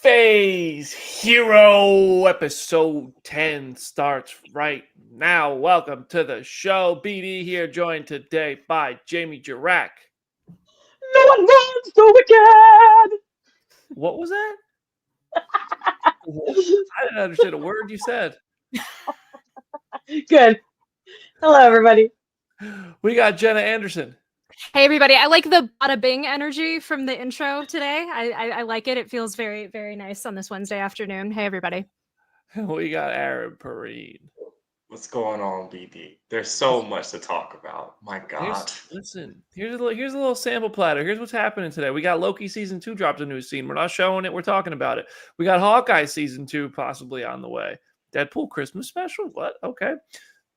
Phase Hero episode 10 starts right now. Welcome to the show. BD here, joined today by Jamie Jirac. No one runs so wicked! What was that? I didn't understand a word you said. Good. Hello, everybody. We got Jenna Anderson. Hey, everybody. I like the bada bing energy from the intro today. I like it. It feels very, very nice on this Wednesday afternoon. Hey, everybody. We got Aaron Perrine. What's going on, BD? There's so much to talk about. My God. Here's a little sample platter. Here's what's happening today. We got Loki season 2 dropped a new scene. We're not showing it. We're talking about it. We got Hawkeye season 2 possibly on the way. Deadpool Christmas special. What? Okay.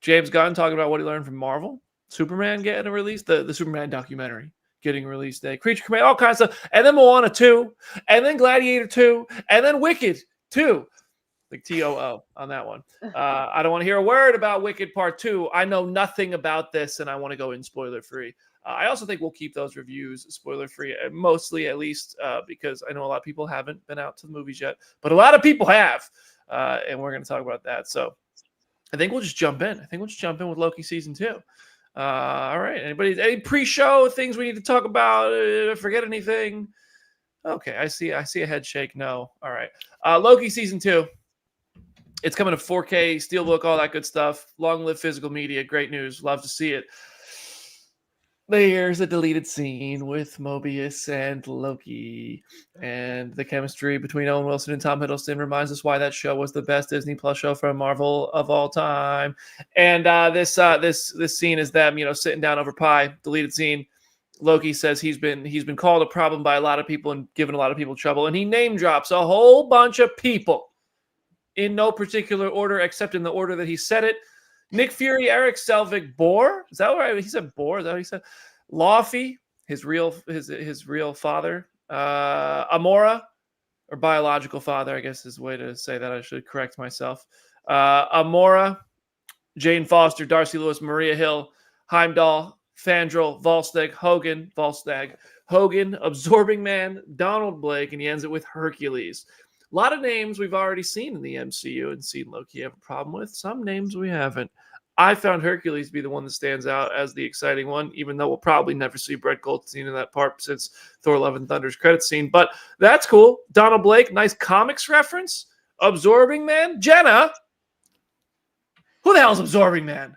James Gunn talking about what he learned from Marvel. Superman getting a release. The Superman documentary getting a release day. Creature Command, all kinds of stuff. And then Moana 2. And then Gladiator 2. And then Wicked 2. Like TOO on that one. I don't want to hear a word about Wicked Part 2. I know nothing about this, and I want to go in spoiler-free. I also think we'll keep those reviews spoiler-free, mostly at least because I know a lot of people haven't been out to the movies yet, but a lot of people have, and we're going to talk about that. So I think we'll just jump in. With Loki Season 2. All right. Any pre-show things we need to talk about? Forget anything? Okay, I see a head shake. No. All right. Loki Season 2. It's coming to 4K, steelbook, all that good stuff. Long live physical media. Great news. Love to see it. There's a deleted scene with Mobius and Loki. And the chemistry between Owen Wilson and Tom Hiddleston reminds us why that show was the best Disney Plus show from Marvel of all time. And this scene is them, sitting down over pie. Deleted scene. Loki says he's been called a problem by a lot of people and given a lot of people trouble. And he name drops a whole bunch of people in no particular order except in the order that he said it. Nick Fury, Eric Selvig, Boar. Is that right? He said Boar. Is that what he said? Laufey, his real father. Amora, or biological father, I guess is the way to say that. I should correct myself. Amora, Jane Foster, Darcy Lewis, Maria Hill, Heimdall, Fandral, Hogan, Absorbing Man, Donald Blake, and he ends it with Hercules. A lot of names we've already seen in the MCU and seen Loki have a problem with. Some names we haven't. I found Hercules to be the one that stands out as the exciting one, even though we'll probably never see Brett Goldstein in that part since Thor Love and Thunder's credit scene. But that's cool. Donald Blake, nice comics reference. Absorbing Man. Jenna, who the hell is Absorbing Man?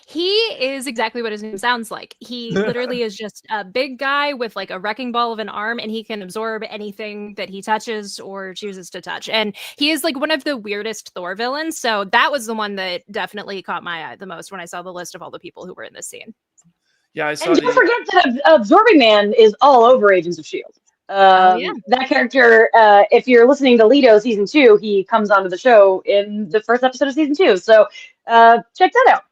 He is exactly what his name sounds like. He literally is just a big guy with like a wrecking ball of an arm, and he can absorb anything that he touches or chooses to touch. And he is like one of the weirdest Thor villains. So that was the one that definitely caught my eye the most when I saw the list of all the people who were in this scene. Yeah, I saw. And don't forget that Absorbing Man is all over Agents of S.H.I.E.L.D. That character, if you're listening to Leto Season 2, he comes onto the show in the first episode of Season 2. So check that out.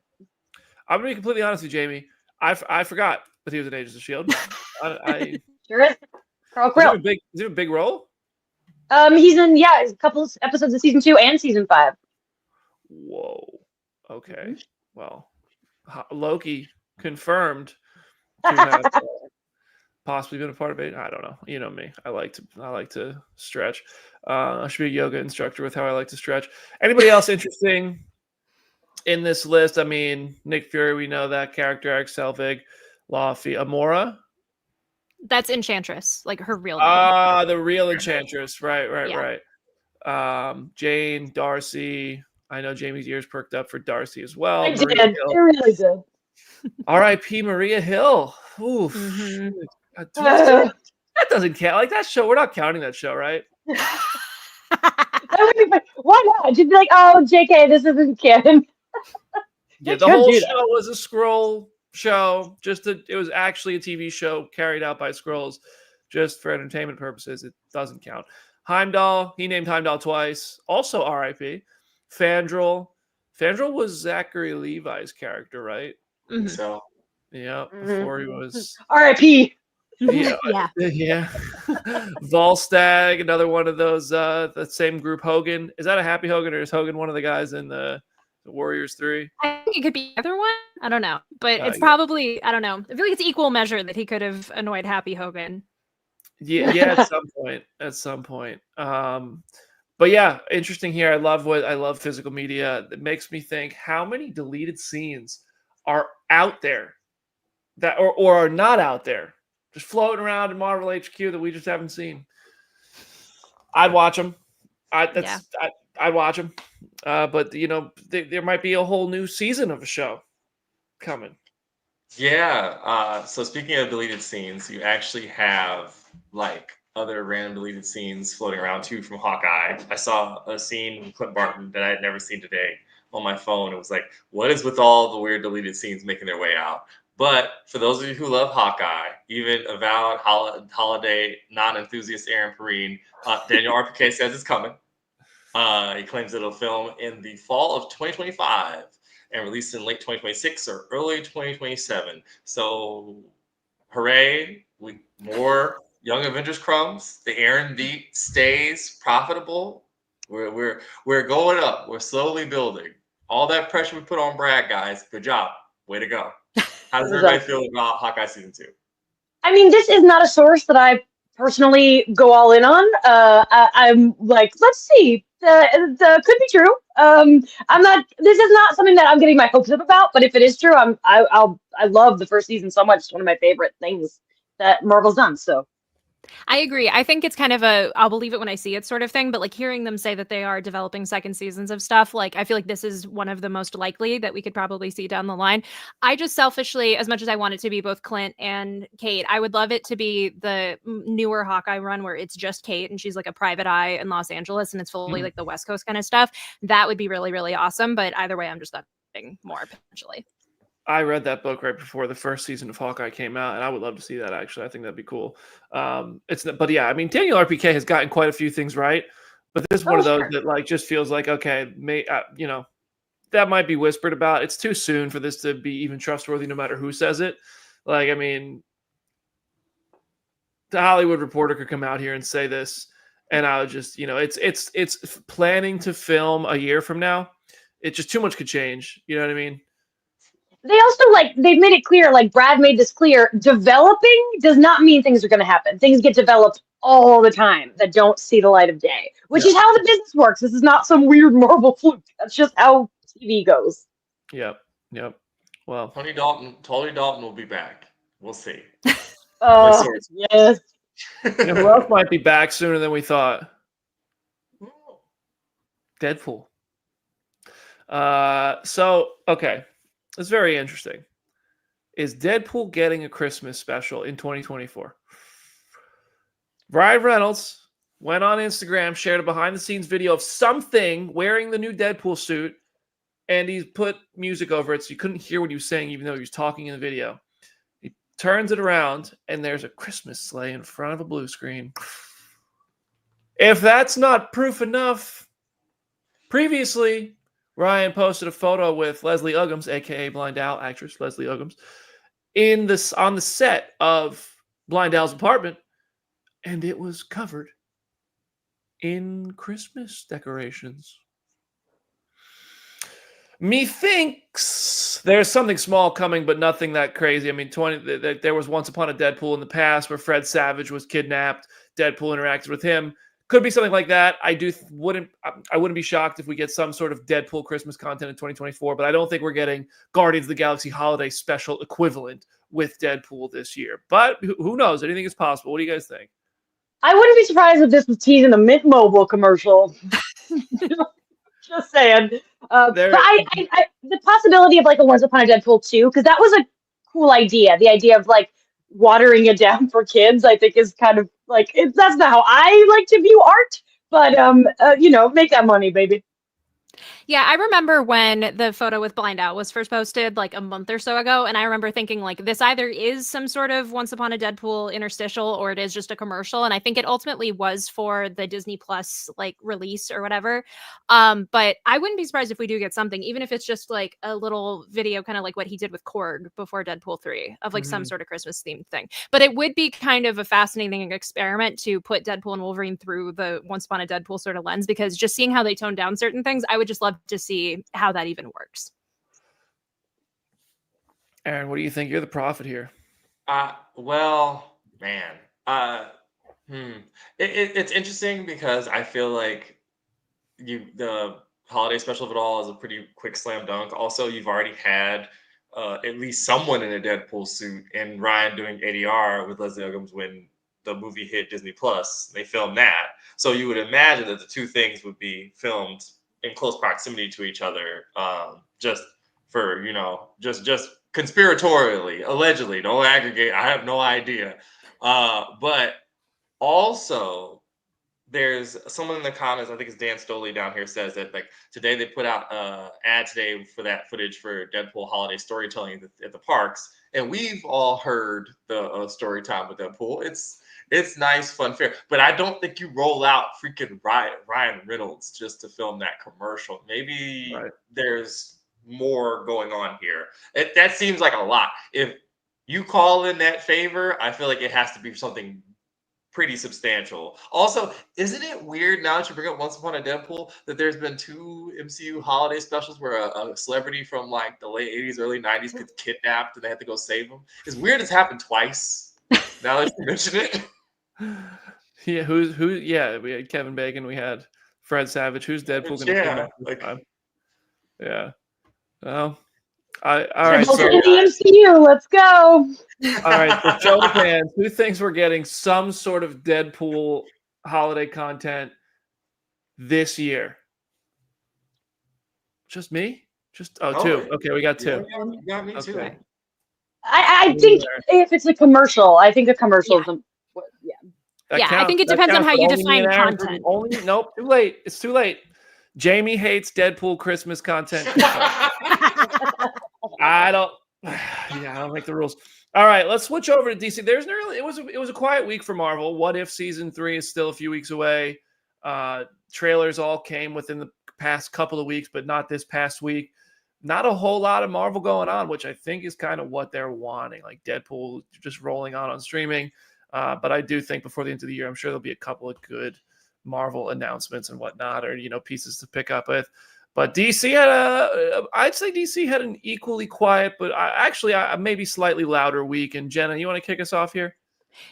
I'm going to be completely honest with you, Jamie. I forgot that he was in Agents of S.H.I.E.L.D. Sure is. Carl Krill. Is it a big role? He's in, a couple episodes of Season 2 and Season 5. Whoa. Okay. Well, Loki confirmed to have possibly been a part of it. I don't know. You know me. I like to stretch. I should be a yoga instructor with how I like to stretch. Anybody else interesting in this list? I mean, Nick Fury, we know that character. Eric Selvig, Laufey, Amora. That's Enchantress, like her real name. The real Enchantress. Right. Jane, Darcy. I know Jamie's ears perked up for Darcy as well. I did. I really did. R.I.P. Maria Hill. Oof. Mm-hmm. That doesn't count. Like that show, we're not counting that show, right? Why not? Just be like, oh, JK, this isn't canon. Yeah, the whole show was a Skrull show. It was actually a TV show carried out by Skrulls just for entertainment purposes. It doesn't count. Heimdall, he named Heimdall twice. Also R.I.P. Fandral. Fandral was Zachary Levi's character, right? Mm-hmm. So, yeah, before he was R.I.P. Yeah. Volstagg, another one of those, the same group. Hogan. Is that a Happy Hogan, or is Hogan one of the guys in the The Warriors 3. I think it could be either one. I don't know, but it's Yeah. probably, I don't know. I feel like it's equal measure that he could have annoyed Happy Hogan. Yeah, at some point. At some point. But yeah, interesting here. I love physical media. It makes me think how many deleted scenes are out there that or are not out there, just floating around in Marvel HQ that we just haven't seen. I'd watch them. I'd watch them. But you know, there might be a whole new season of a show coming. Yeah. So speaking of deleted scenes, you actually have like other random deleted scenes floating around too from Hawkeye. I saw a scene with Clint Barton that I had never seen today on my phone. It was like, what is with all the weird deleted scenes making their way out? But for those of you who love Hawkeye, even avowed holiday non-enthusiast Aaron Perrine, Daniel RPK says it's coming. He claims it'll film in the fall of 2025 and released in late 2026 or early 2027. So, hooray! More Young Avengers crumbs. The Aaron beat stays profitable. We're going up. We're slowly building. All that pressure we put on Brad, guys. Good job. Way to go. How does everybody feel about Hawkeye season 2? I mean, this is not a source that I personally go all in on. I'm like, let's see. The could be true. I'm not. This is not something that I'm getting my hopes up about. But if it is true, I love the first season so much. It's one of my favorite things that Marvel's done. So. I agree. I think it's kind of a I'll believe it when I see it sort of thing, but like hearing them say that they are developing second seasons of stuff, like I feel like this is one of the most likely that we could probably see down the line. I just selfishly, as much as I want it to be both Clint and Kate, I would love it to be the newer Hawkeye run where it's just Kate and she's like a private eye in Los Angeles and it's fully like the West Coast kind of stuff. That would be really, really awesome. But either way, I'm just expecting more potentially. I read that book right before the first season of Hawkeye came out, and I would love to see that. Actually, I think that'd be cool. But yeah, I mean, Daniel RPK has gotten quite a few things right, but this is one of those that like just feels like okay, you know, that might be whispered about. It's too soon for this to be even trustworthy, no matter who says it. Like, I mean, the Hollywood Reporter could come out here and say this, and I would just, you know, it's planning to film a year from now. It's just too much could change. You know what I mean? They also they've made it clear, like Brad made this clear, developing does not mean things are going to happen. Things get developed all the time that don't see the light of day, which is how the business works. This is not some weird Marvel fluke. That's just how TV goes. Yep. Well, Tony Dalton will be back. We'll see. Yes. You know who else might be back sooner than we thought? Deadpool. Okay. It's very interesting. Is Deadpool getting a Christmas special in 2024? Ryan Reynolds went on Instagram, shared a behind-the-scenes video of something wearing the new Deadpool suit, and he put music over it so you couldn't hear what he was saying even though he was talking in the video. He turns it around, and there's a Christmas sleigh in front of a blue screen. If that's not proof enough, previously, Ryan posted a photo with Leslie Uggams, aka Blind Al actress Leslie Uggams, on the set of Blind Al's apartment, and it was covered in Christmas decorations. Methinks there's something small coming, but nothing that crazy. I mean, there was Once Upon a Deadpool in the past where Fred Savage was kidnapped. Deadpool interacted with him. Could be something like that. I wouldn't be shocked if we get some sort of Deadpool Christmas content in 2024, but I don't think we're getting Guardians of the Galaxy holiday special equivalent with Deadpool this year. But who knows? Anything is possible. What do you guys think? I wouldn't be surprised if this was teasing a Mint Mobile commercial. Just saying. But the possibility of like a Once Upon a Deadpool 2, because that was a cool idea. The idea of like watering it down for kids, I think is kind of like, that's not how I like to view art, but make that money, baby. Yeah, I remember when the photo with Blind Out was first posted like a month or so ago, and I remember thinking like this either is some sort of Once Upon a Deadpool interstitial or it is just a commercial, and I think it ultimately was for the Disney Plus like release or whatever. But I wouldn't be surprised if we do get something, even if it's just like a little video, kind of like what he did with Korg before Deadpool 3 of like some sort of Christmas themed thing. But it would be kind of a fascinating experiment to put Deadpool and Wolverine through the Once Upon a Deadpool sort of lens, because just seeing how they tone down certain things, I would just love love to see how that even works. Aaron, what do you think? You're the prophet here. Well, man. It's interesting because I feel like the holiday special of it all is a pretty quick slam dunk. Also, you've already had at least someone in a Deadpool suit, and Ryan doing ADR with Leslie Uggams when the movie hit Disney Plus. They filmed that, so you would imagine that the two things would be filmed in close proximity to each other, just for just conspiratorially, allegedly. Don't aggregate. I have no idea, but also there's someone in the comments, I think it's Dan Stoley down here, says that like today they put out ad today for that footage for Deadpool holiday storytelling at the parks, and we've all heard the story time with Deadpool. It's nice, fun, fair, but I don't think you roll out freaking Ryan Reynolds just to film that commercial. Maybe there's more going on here. That seems like a lot. If you call in that favor, I feel like it has to be something pretty substantial. Also, isn't it weird now that you bring up Once Upon a Deadpool that there's been 2 MCU holiday specials where a celebrity from like the late 80s, early 90s gets kidnapped and they have to go save them? It's weird it's happened twice. Now that you mention it. Yeah, who? Yeah, we had Kevin Bacon, we had Fred Savage. Who's Deadpool going to kidnap this time? Yeah. Well, all right. So, in the MCU, let's go. All right, for show the fans, who thinks we're getting some sort of Deadpool holiday content this year? Just me? Just two. Okay, we got 2. You got me too. Okay. I think if it's a commercial, I think a commercial is I think it depends on how you define content. Nope, too late. It's too late. Jamie hates Deadpool Christmas content. I don't make the rules. All right, let's switch over to DC. It was a quiet week for Marvel. What If season 3 is still a few weeks away. Trailers all came within the past couple of weeks, but not this past week. Not a whole lot of Marvel going on, which I think is kind of what they're wanting. Like Deadpool just rolling on streaming. But I do think before the end of the year, I'm sure there'll be a couple of good Marvel announcements and whatnot, or pieces to pick up with. But DC I'd say DC had an equally quiet, but actually maybe slightly louder week. And Jenna, you want to kick us off here?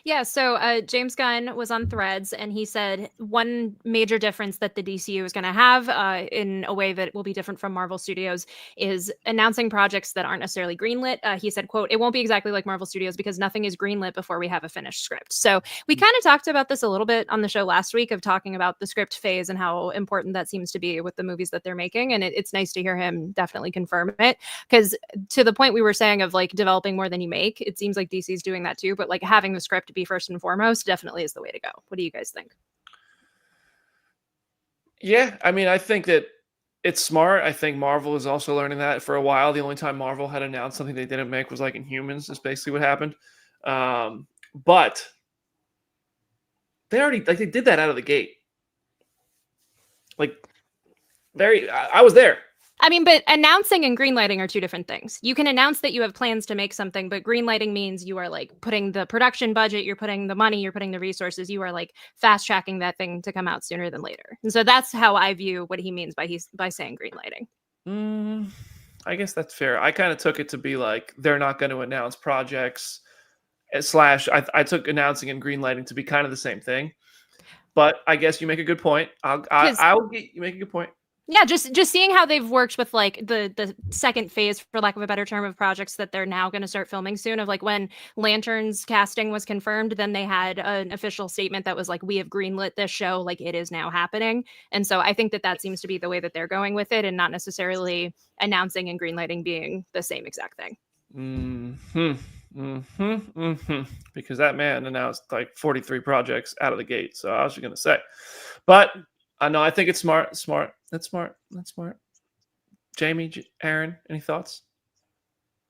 Yeah, so James Gunn was on Threads, and he said one major difference that the DCU is going to have in a way that will be different from Marvel Studios is announcing projects that aren't necessarily greenlit. He said, quote, "It won't be exactly like Marvel Studios because nothing is greenlit before we have a finished script." So we kind of talked about this a little bit on the show last week of talking about the script phase and how important that seems to be with the movies that they're making. And it's nice to hear him definitely confirm it, because to the point we were saying of like developing more than you make, it seems like DC is doing that too. But like having the script to be first and foremost definitely is the way to go. What do you guys think? Yeah, I mean, I think that it's smart. I think Marvel is also learning that. For a while, the only time Marvel had announced something they didn't make was like Inhumans. Is basically what happened. But they did that out of the gate. I was there. I mean, but announcing and greenlighting are two different things. You can announce that you have plans to make something, but greenlighting means you are like putting the production budget, you're putting the money, you're putting the resources, you are like fast tracking that thing to come out sooner than later. And so that's how I view what he means by saying greenlighting. I guess that's fair. I kind of took it to be like they're not going to announce projects / I took announcing and greenlighting to be kind of the same thing. But I guess you make a good point. You make a good point. Yeah, just seeing how they've worked with like the second phase, for lack of a better term, of projects that they're now going to start filming soon. Of like when Lantern's casting was confirmed, then they had an official statement that was like, "We have greenlit this show, like it is now happening." And so I think that seems to be the way that they're going with it, and not necessarily announcing and greenlighting being the same exact thing. Because that man announced like 43 projects out of the gate. So I was just going to say, but no, I think it's smart. That's smart. Jamie, Aaron, any thoughts?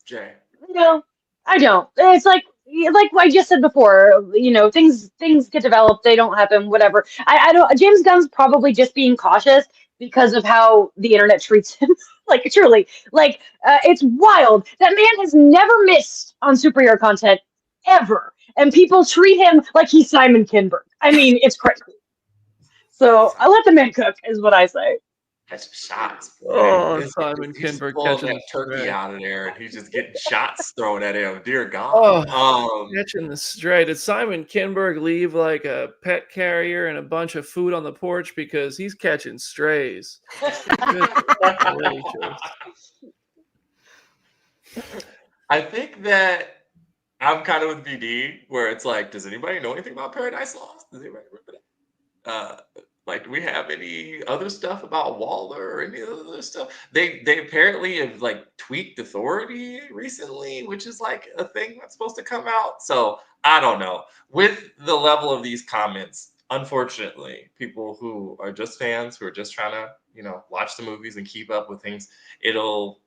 Jay. No, I don't. It's like I just said before, things get developed, they don't happen, whatever. I don't. James Gunn's probably just being cautious because of how the internet treats him. Like truly, it's wild. That man has never missed on superhero content ever, and people treat him like he's Simon Kinberg. I mean, it's crazy. So I let the man cook, is what I say. catching shots. Boy. Oh, It's Simon he just Kinberg pulled catching that the turkey stray. out of there, and he's just getting shots thrown at him. Dear Oh, God. catching the stray. Did Simon Kinberg leave like a pet carrier and a bunch of food on the porch because he's catching strays? Goodness gracious. I think that I'm kind of with BD, where it's like, does anybody know anything about Paradise Lost? Does anybody remember that? Like, do we have any other stuff about Waller or any other stuff? They apparently have like tweaked Authority recently, which is like a thing that's supposed to come out. So I don't know. With the level of these comments, unfortunately, people who are just fans who are just trying to, watch the movies and keep up with things, it'll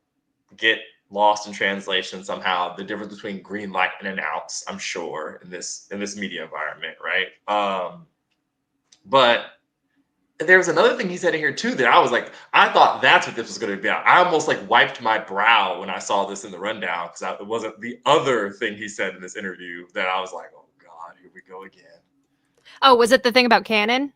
get lost in translation somehow. The difference between green light and announce, I'm sure, in this media environment, right? But there's another thing he said in here too that I was like, I thought that's what this was going to be about. I almost like wiped my brow when I saw this in the rundown because it wasn't the other thing he said in this interview that I was like, oh God, here we go again. Oh, was it the thing about canon?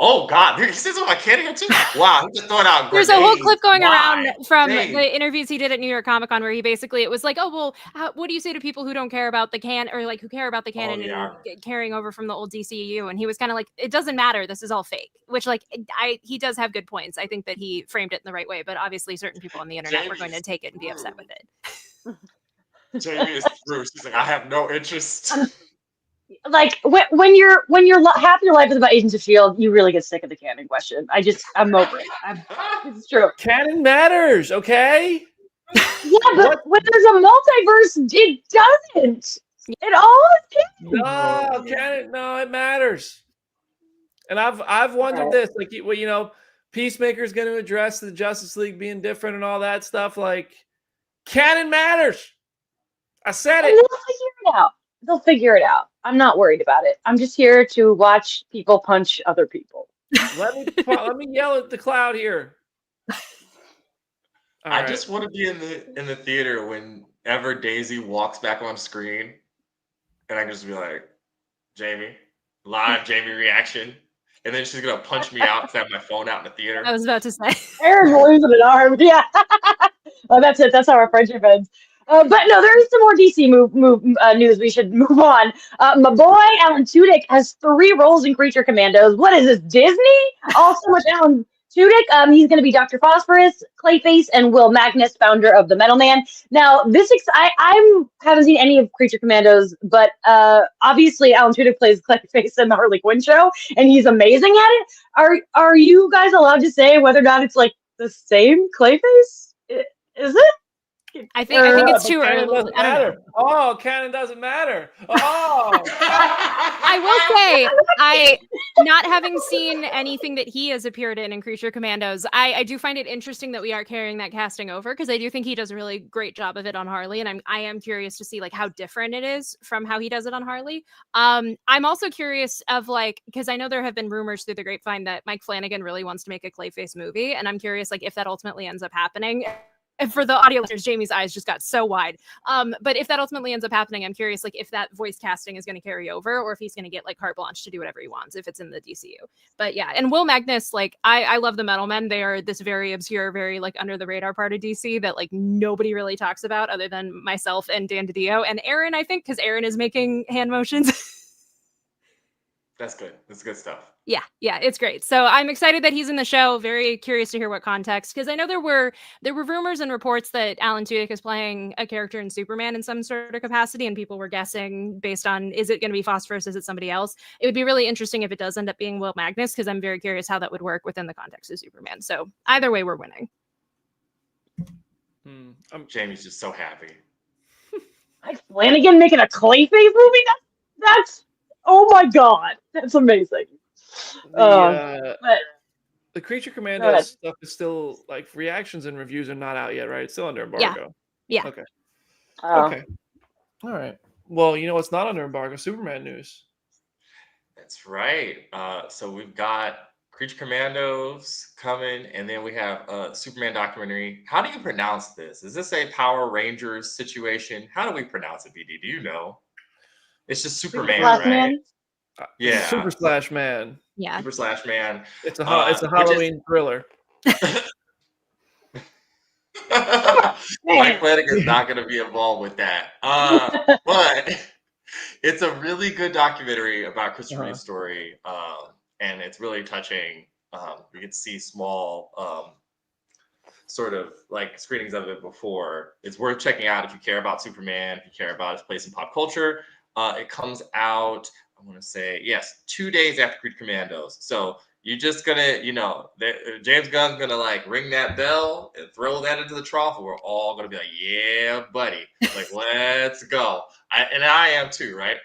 Oh God, he says about canon here too. Wow, he's just throwing out There's a whole grenades. clip going Why? around from Dang. the interviews he did at New York Comic Con where he basically, it was like, oh, well, what do you say to people who don't care about the canon or like who care about the canon and carrying over from the old DCEU? And he was kind of like, it doesn't matter. This is all fake, which like he does have good points. I think that he framed it in the right way, but obviously certain people on the internet were going to take it and be upset with it. Jamie is true. She's like, I have no interest. Like when you're half your life is about Agents of S.H.I.E.L.D., you really get sick of the canon question. I'm over it. It's true. Canon matters, okay? Yeah, but when there's a multiverse, it doesn't. It all is canon. No, canon. No, it matters. And I've wondered this, like, Peacemaker's going to address the Justice League being different and all that stuff. Like, canon matters. I said it. They'll figure it out. I'm not worried about it. I'm just here to watch people punch other people. Let me yell at the cloud here. I just want to be in the theater whenever Daisy walks back on screen, and I can just be like, Jamie, live Jamie reaction, and then she's gonna punch me out because I have my phone out in the theater. I was about to say, Aaron's losing an arm. Yeah. Well, that's it. That's how our friendship ends. But no, there is some more DC news. We should move on. My boy Alan Tudyk has 3 roles in Creature Commandos. What is this, Disney? Also much Alan Tudyk. He's going to be Dr. Phosphorus, Clayface, and Will Magnus, founder of the Metal Man. Now, I haven't seen any of Creature Commandos, but obviously Alan Tudyk plays Clayface in the Harley Quinn show, and he's amazing at it. Are you guys allowed to say whether or not it's like the same Clayface? Is it? I think it's too early. Canon doesn't matter. Oh, I will say, not having seen anything that he has appeared in Creature Commandos, I do find it interesting that we are carrying that casting over because I do think he does a really great job of it on Harley, and I am curious to see like how different it is from how he does it on Harley. I'm also curious of like, because I know there have been rumors through the grapevine that Mike Flanagan really wants to make a Clayface movie, and I'm curious like if that ultimately ends up happening. And for the audio listeners, Jamie's eyes just got so wide. But if that ultimately ends up happening, I'm curious, like, if that voice casting is going to carry over, or if he's going to get like carte blanche to do whatever he wants if it's in the DCU. But yeah, and Will Magnus, like, I love the Metal Men. They are this very obscure, very like under the radar part of DC that like nobody really talks about other than myself and Dan DiDio and Aaron, I think, because Aaron is making hand motions. That's good. That's good stuff. Yeah, it's great. So I'm excited that he's in the show. Very curious to hear what context, because I know there were rumors and reports that Alan Tudyk is playing a character in Superman in some sort of capacity, and people were guessing based on, is it going to be Phosphorus? Is it somebody else? It would be really interesting if it does end up being Will Magnus, because I'm very curious how that would work within the context of Superman. So either way, we're winning. Jamie's just so happy. Mike Flanagan making a Clayface movie? That's oh my God, that's amazing. The Creature Commandos stuff is still like reactions and reviews are not out yet, right? It's still under embargo. Yeah. Okay. Okay. All right. Well, you know what's not under embargo? Superman news. That's right. So we've got Creature Commandos coming, and then we have a Superman documentary. How do you pronounce this? Is this a Power Rangers situation? How do we pronounce it, BD? Do you know? It's just Superman, right? Man? Yeah. Super Slash Man. Yeah. Super Slash Man. It's a Halloween thriller. Mike Flanagan is not going to be involved with that. But it's a really good documentary about Christopher Reeve's story, and it's really touching. You can see small sort of like screenings of it before. It's worth checking out if you care about Superman, if you care about his place in pop culture. It comes out, I want to say, yes, 2 days after Creed Commandos. So you're just gonna, James Gunn's gonna like ring that bell and throw that into the trough, and we're all gonna be like, "Yeah, buddy, like let's go." I am too, right?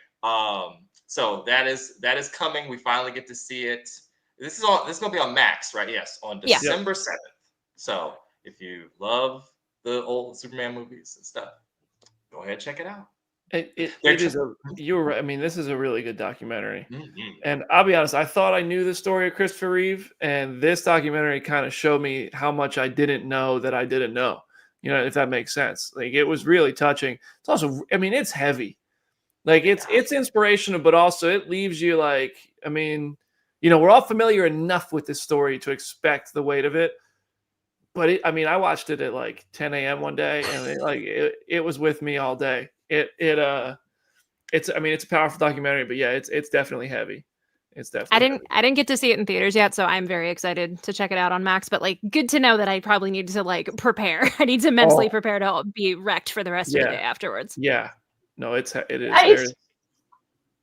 So that is coming. We finally get to see it. This is gonna be on Max, right? Yes, on December 7th. So if you love the old Superman movies and stuff, go ahead and check it out. You're right. I mean, this is a really good documentary. Mm-hmm. And I'll be honest, I thought I knew the story of Christopher Reeve, and this documentary kind of showed me how much I didn't know that I didn't know. If that makes sense. Like, it was really touching. It's also, I mean, it's heavy. Like, it's inspirational, but also it leaves you like, I mean, we're all familiar enough with this story to expect the weight of it. But I watched it at like 10 a.m. one day, and it was with me all day. It's a powerful documentary, but yeah, it's definitely heavy. It's definitely. I didn't get to see it in theaters yet, so I'm very excited to check it out on Max. But like, good to know that I probably need to like prepare. I need to mentally prepare to be wrecked for the rest of the day afterwards. Yeah, no, it is.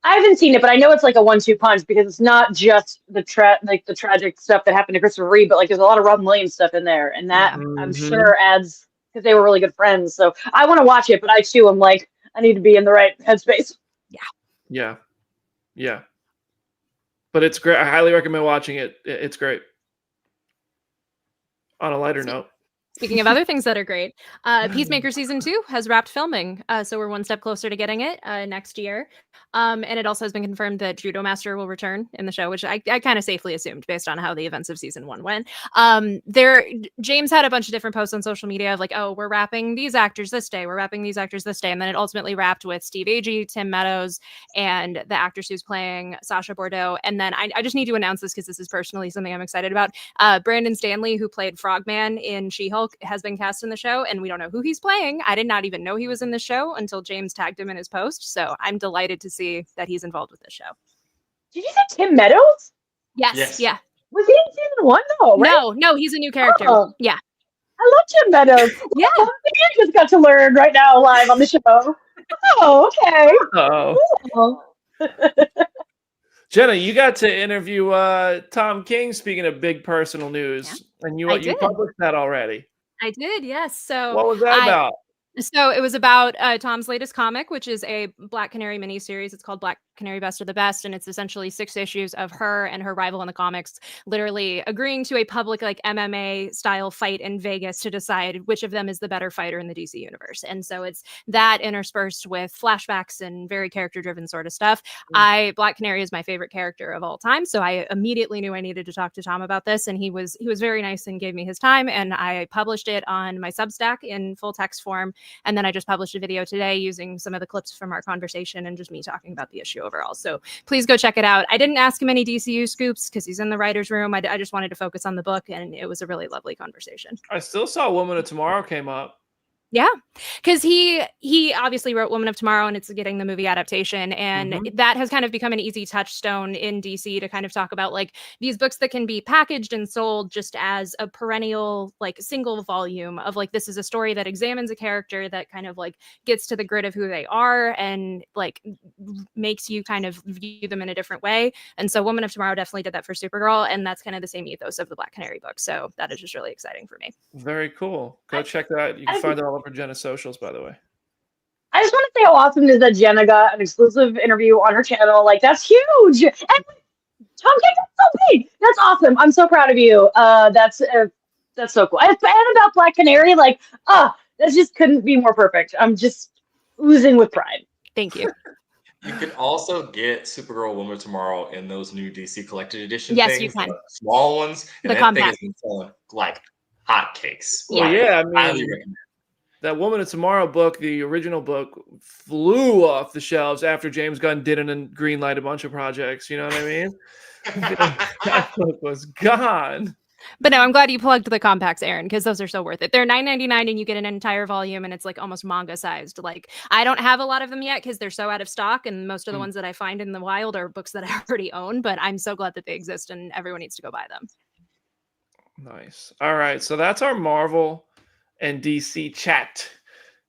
I haven't seen it, but I know it's like a 1-2 punch because it's not just the tragic stuff that happened to Christopher Reeve, but like there's a lot of Robin Williams stuff in there, and that I'm sure adds because they were really good friends. So I want to watch it, but I too am like I need to be in the right headspace. Yeah. But it's great. I highly recommend watching it. It's great. On a lighter note. Speaking of other things that are great, Peacemaker season 2 has wrapped filming, so we're one step closer to getting it next year. And it also has been confirmed that Judo Master will return in the show, which I kind of safely assumed based on how the events of season 1 went. James had a bunch of different posts on social media of like, oh, we're wrapping these actors this day, we're wrapping these actors this day, and then it ultimately wrapped with Steve Agee, Tim Meadows, and the actress who's playing Sasha Bordeaux. And then I just need to announce this because this is personally something I'm excited about. Brandon Stanley, who played Frogman in She-Hulk, has been cast in the show, and we don't know who he's playing. I did not even know he was in the show until James tagged him in his post, so I'm delighted to see that he's involved with this show. Did you say Tim Meadows? Yes. Yeah. Was he in season 1 though? Right? No, he's a new character. Yeah. I love Tim Meadows. Yeah. I just got to learn right now live on the show. Oh, okay. Cool. Jenna, you got to interview Tom King, speaking of big personal news, and you published that already. I did, yes. So what was that about? So it was about Tom's latest comic, which is a Black Canary miniseries. It's called Black Canary Best of the Best, and it's essentially 6 issues of her and her rival in the comics literally agreeing to a public like MMA style fight in Vegas to decide which of them is the better fighter in the DC universe. And so it's that interspersed with flashbacks and very character driven sort of stuff. Black Canary is my favorite character of all time, so I immediately knew I needed to talk to Tom about this, and he was very nice and gave me his time, and I published it on my Substack in full text form. And then I just published a video today using some of the clips from our conversation and just me talking about the issue overall. So please go check it out. I didn't ask him any DCU scoops because he's in the writer's room. I just wanted to focus on the book, and it was a really lovely conversation. I still saw Woman of Tomorrow came up. Yeah, because he obviously wrote Woman of Tomorrow, and it's getting the movie adaptation, and that has kind of become an easy touchstone in DC to kind of talk about like these books that can be packaged and sold just as a perennial like single volume of like, this is a story that examines a character that kind of like gets to the grit of who they are and like makes you kind of view them in a different way. And so Woman of Tomorrow definitely did that for Supergirl, and that's kind of the same ethos of the Black Canary book. So that is just really exciting for me. Very cool. Go check that out. You can find it all over Jenna's socials, by the way. I just want to say how awesome it is that Jenna got an exclusive interview on her channel. Like, that's huge. And Tom King, that's so big. That's awesome. I'm so proud of you. That's so cool. And about Black Canary, like, that just couldn't be more perfect. I'm just oozing with pride. Thank you. You can also get Supergirl Woman of Tomorrow in those new DC Collected Edition things. Yes, you can. Small ones. And the that compact. thing has been selling like hotcakes. Well, yeah, I mean, that Woman of Tomorrow book, the original book, flew off the shelves after James Gunn didn't greenlight a bunch of projects. You know what I mean? that book was gone. But no, I'm glad you plugged the compacts, Aaron, because those are so worth it. They're $9.99 and you get an entire volume, and it's like almost manga sized. Like, I don't have a lot of them yet because they're so out of stock, and most of the ones that I find in the wild are books that I already own. But I'm so glad that they exist, and everyone needs to go buy them. Nice. All right, so that's our Marvel and DC chat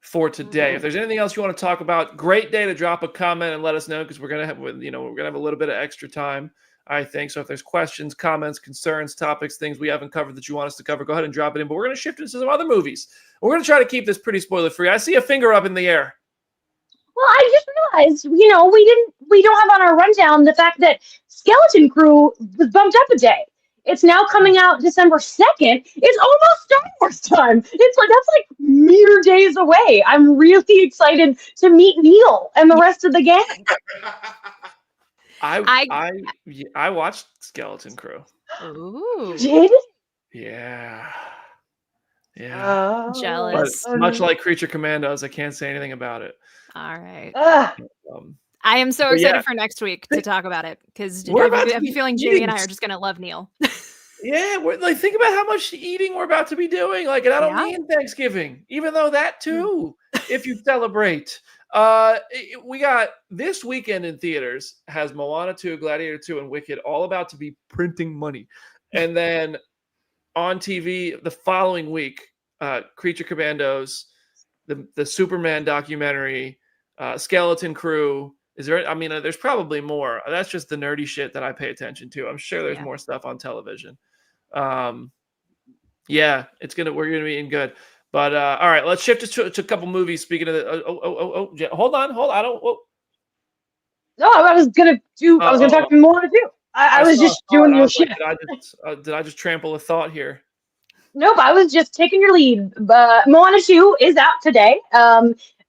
for today. If there's anything else you want to talk about, great day to drop a comment and let us know, because we're gonna have a little bit of extra time, I think. So if there's questions, comments, concerns, topics, things we haven't covered that you want us to cover, go ahead and drop it in. But we're gonna shift into some other movies. We're gonna try to keep this pretty spoiler free. I see a finger up in the air. Well, I just realized, we don't have on our rundown the fact that Skeleton Crew was bumped up a day. It's now coming out December 2nd. It's almost Star Wars time. That's like mere days away. I'm really excited to meet Neil and the rest of the gang. I watched Skeleton Crew. Ooh. Did? Yeah. Jealous. But much like Creature Commandos, I can't say anything about it. All right. Um, I am so excited for next week to talk about it, because I have a feeling Jamie and I are just going to love Neil. Yeah, we're like, think about how much eating we're about to be doing. Like, and I don't mean Thanksgiving, even though that too, if you celebrate. We got this weekend in theaters has Moana 2, Gladiator 2, and Wicked, all about to be printing money. And then on TV the following week, Creature Commandos, the Superman documentary, Skeleton Crew. Is there? I mean, there's probably more. That's just the nerdy shit that I pay attention to. I'm sure there's more stuff on television. Yeah, we're gonna be in good. But all right, let's shift to a couple movies. Speaking of the, hold on. I don't. No, I was gonna talk to Moana too. I was just doing your shit. Did I just trample a thought here? Nope, I was just taking your lead. Moana 2 is out today.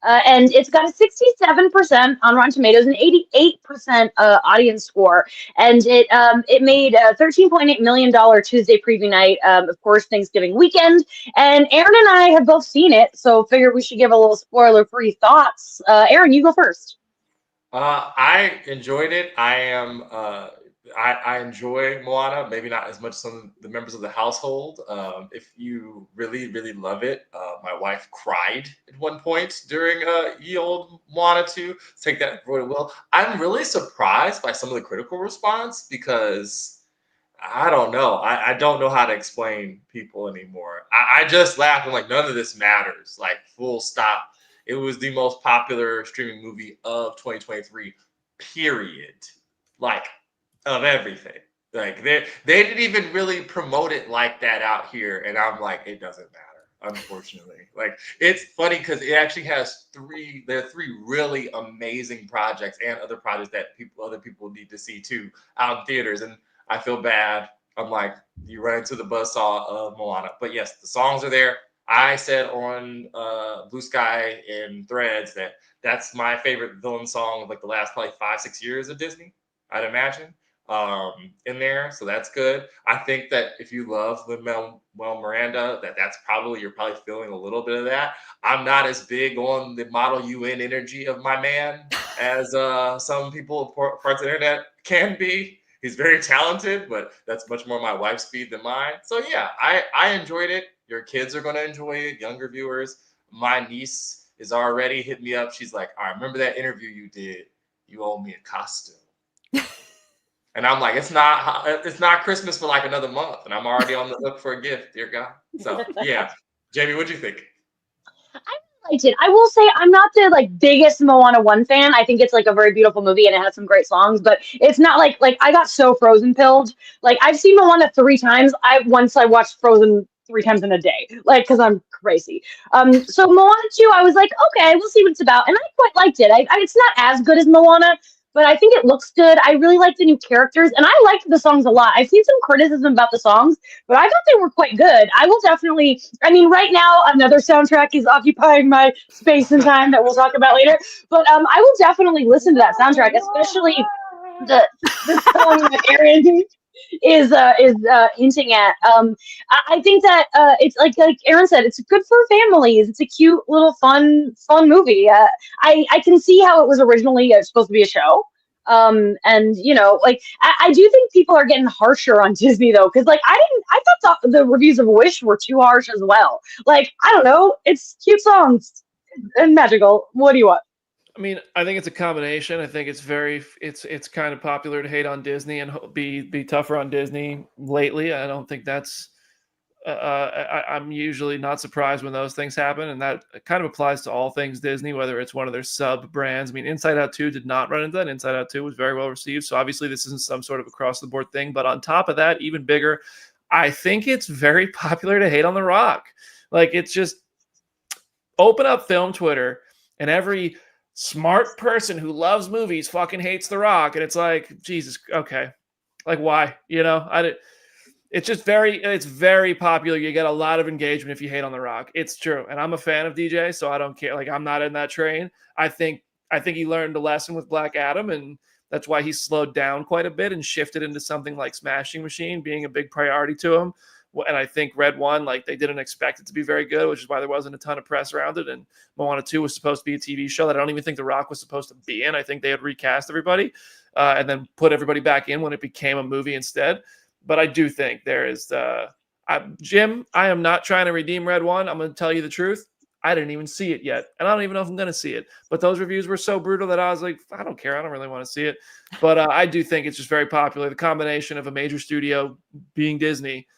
And it's got a 67% on Rotten Tomatoes and 88% audience score. And it made a $13.8 million Tuesday preview night, of course, Thanksgiving weekend. And Aaron and I have both seen it, so figured we should give a little spoiler-free thoughts. Aaron, you go first. I enjoyed it. I enjoy Moana, maybe not as much as some of the members of the household. If you really, really love it, my wife cried at one point during ye old Moana 2. Take that for what it will. I'm really surprised by some of the critical response, because I don't know. I don't know how to explain people anymore. I just laugh. I'm like, none of this matters. Like, full stop. It was the most popular streaming movie of 2023, period. Like, of everything. Like, they didn't even really promote it like that out here. And I'm like, it doesn't matter, unfortunately. Like, it's funny because it actually has three really amazing projects and other projects that other people need to see too out in theaters. And I feel bad. I'm like, you run into the buzzsaw of Moana. But yes, the songs are there. I said on Blue Sky and Threads that's my favorite villain song of like the last probably 5-6 years of Disney, I'd imagine, in there. So that's good. I think that if you love Lin-Manuel Miranda, that's probably, you're probably feeling a little bit of that. I'm not as big on the Model UN energy of my man as some people parts of the internet can be. He's very talented, but that's much more my wife's speed than mine. So yeah, I enjoyed it. Your kids are going to enjoy it, younger viewers. My niece is already hit me up. She's like, I remember that interview you did. You owe me a costume. And I'm like, it's not Christmas for like another month, and I'm already on the hook for a gift, dear God. So yeah, Jamie, what'd you think? I liked it. I will say I'm not the biggest Moana 1 fan. I think it's a very beautiful movie and it has some great songs, but it's not like I got so Frozen pilled. Like, I've seen Moana 3 times. I watched Frozen 3 times in a day, because I'm crazy. So Moana 2, I was like, okay, we'll see what it's about, and I quite liked it. It's not as good as Moana, but I think it looks good. I really like the new characters, and I liked the songs a lot. I've seen some criticism about the songs, but I thought they were quite good. I will definitely, right now, another soundtrack is occupying my space and time that we'll talk about later, but I will definitely listen to that soundtrack, especially the song that Aaron is hinting at. I think that it's like Aaron said, it's good for families. It's a cute little fun movie. I can see how it was originally supposed to be a show. And like I do think people are getting harsher on Disney though, because like I thought the reviews of Wish were too harsh as well. Like I don't know, it's cute songs and magical. What do you want? I mean, I think it's a combination. I think it's kind of popular to hate on Disney and be tougher on Disney lately. I don't think that's. I'm usually not surprised when those things happen, and that kind of applies to all things Disney, whether it's one of their sub brands. I mean, Inside Out 2 did not run into that. Inside Out 2 was very well received, so obviously this isn't some sort of across the board thing. But on top of that, even bigger, I think it's very popular to hate on The Rock. Like, it's just open up film Twitter, and every smart person who loves movies fucking hates The Rock, and it's like, Jesus, okay, like why? It's just it's very popular. You get a lot of engagement if you hate on The Rock. It's true. And I'm a fan of DJ, so I don't care. Like, I'm not in that train. I think he learned a lesson with Black Adam, and that's why he slowed down quite a bit and shifted into something like Smashing Machine being a big priority to him. And I think Red One, like, they didn't expect it to be very good, which is why there wasn't a ton of press around it. And Moana 2 was supposed to be a TV show that I don't even think The Rock was supposed to be in. I think they had recast everybody and then put everybody back in when it became a movie instead. But I do think there is Jim, I am not trying to redeem Red One. I'm going to tell you the truth. I didn't even see it yet. And I don't even know if I'm going to see it. But those reviews were so brutal that I was like, I don't care. I don't really want to see it. But I do think it's just very popular. The combination of a major studio being Disney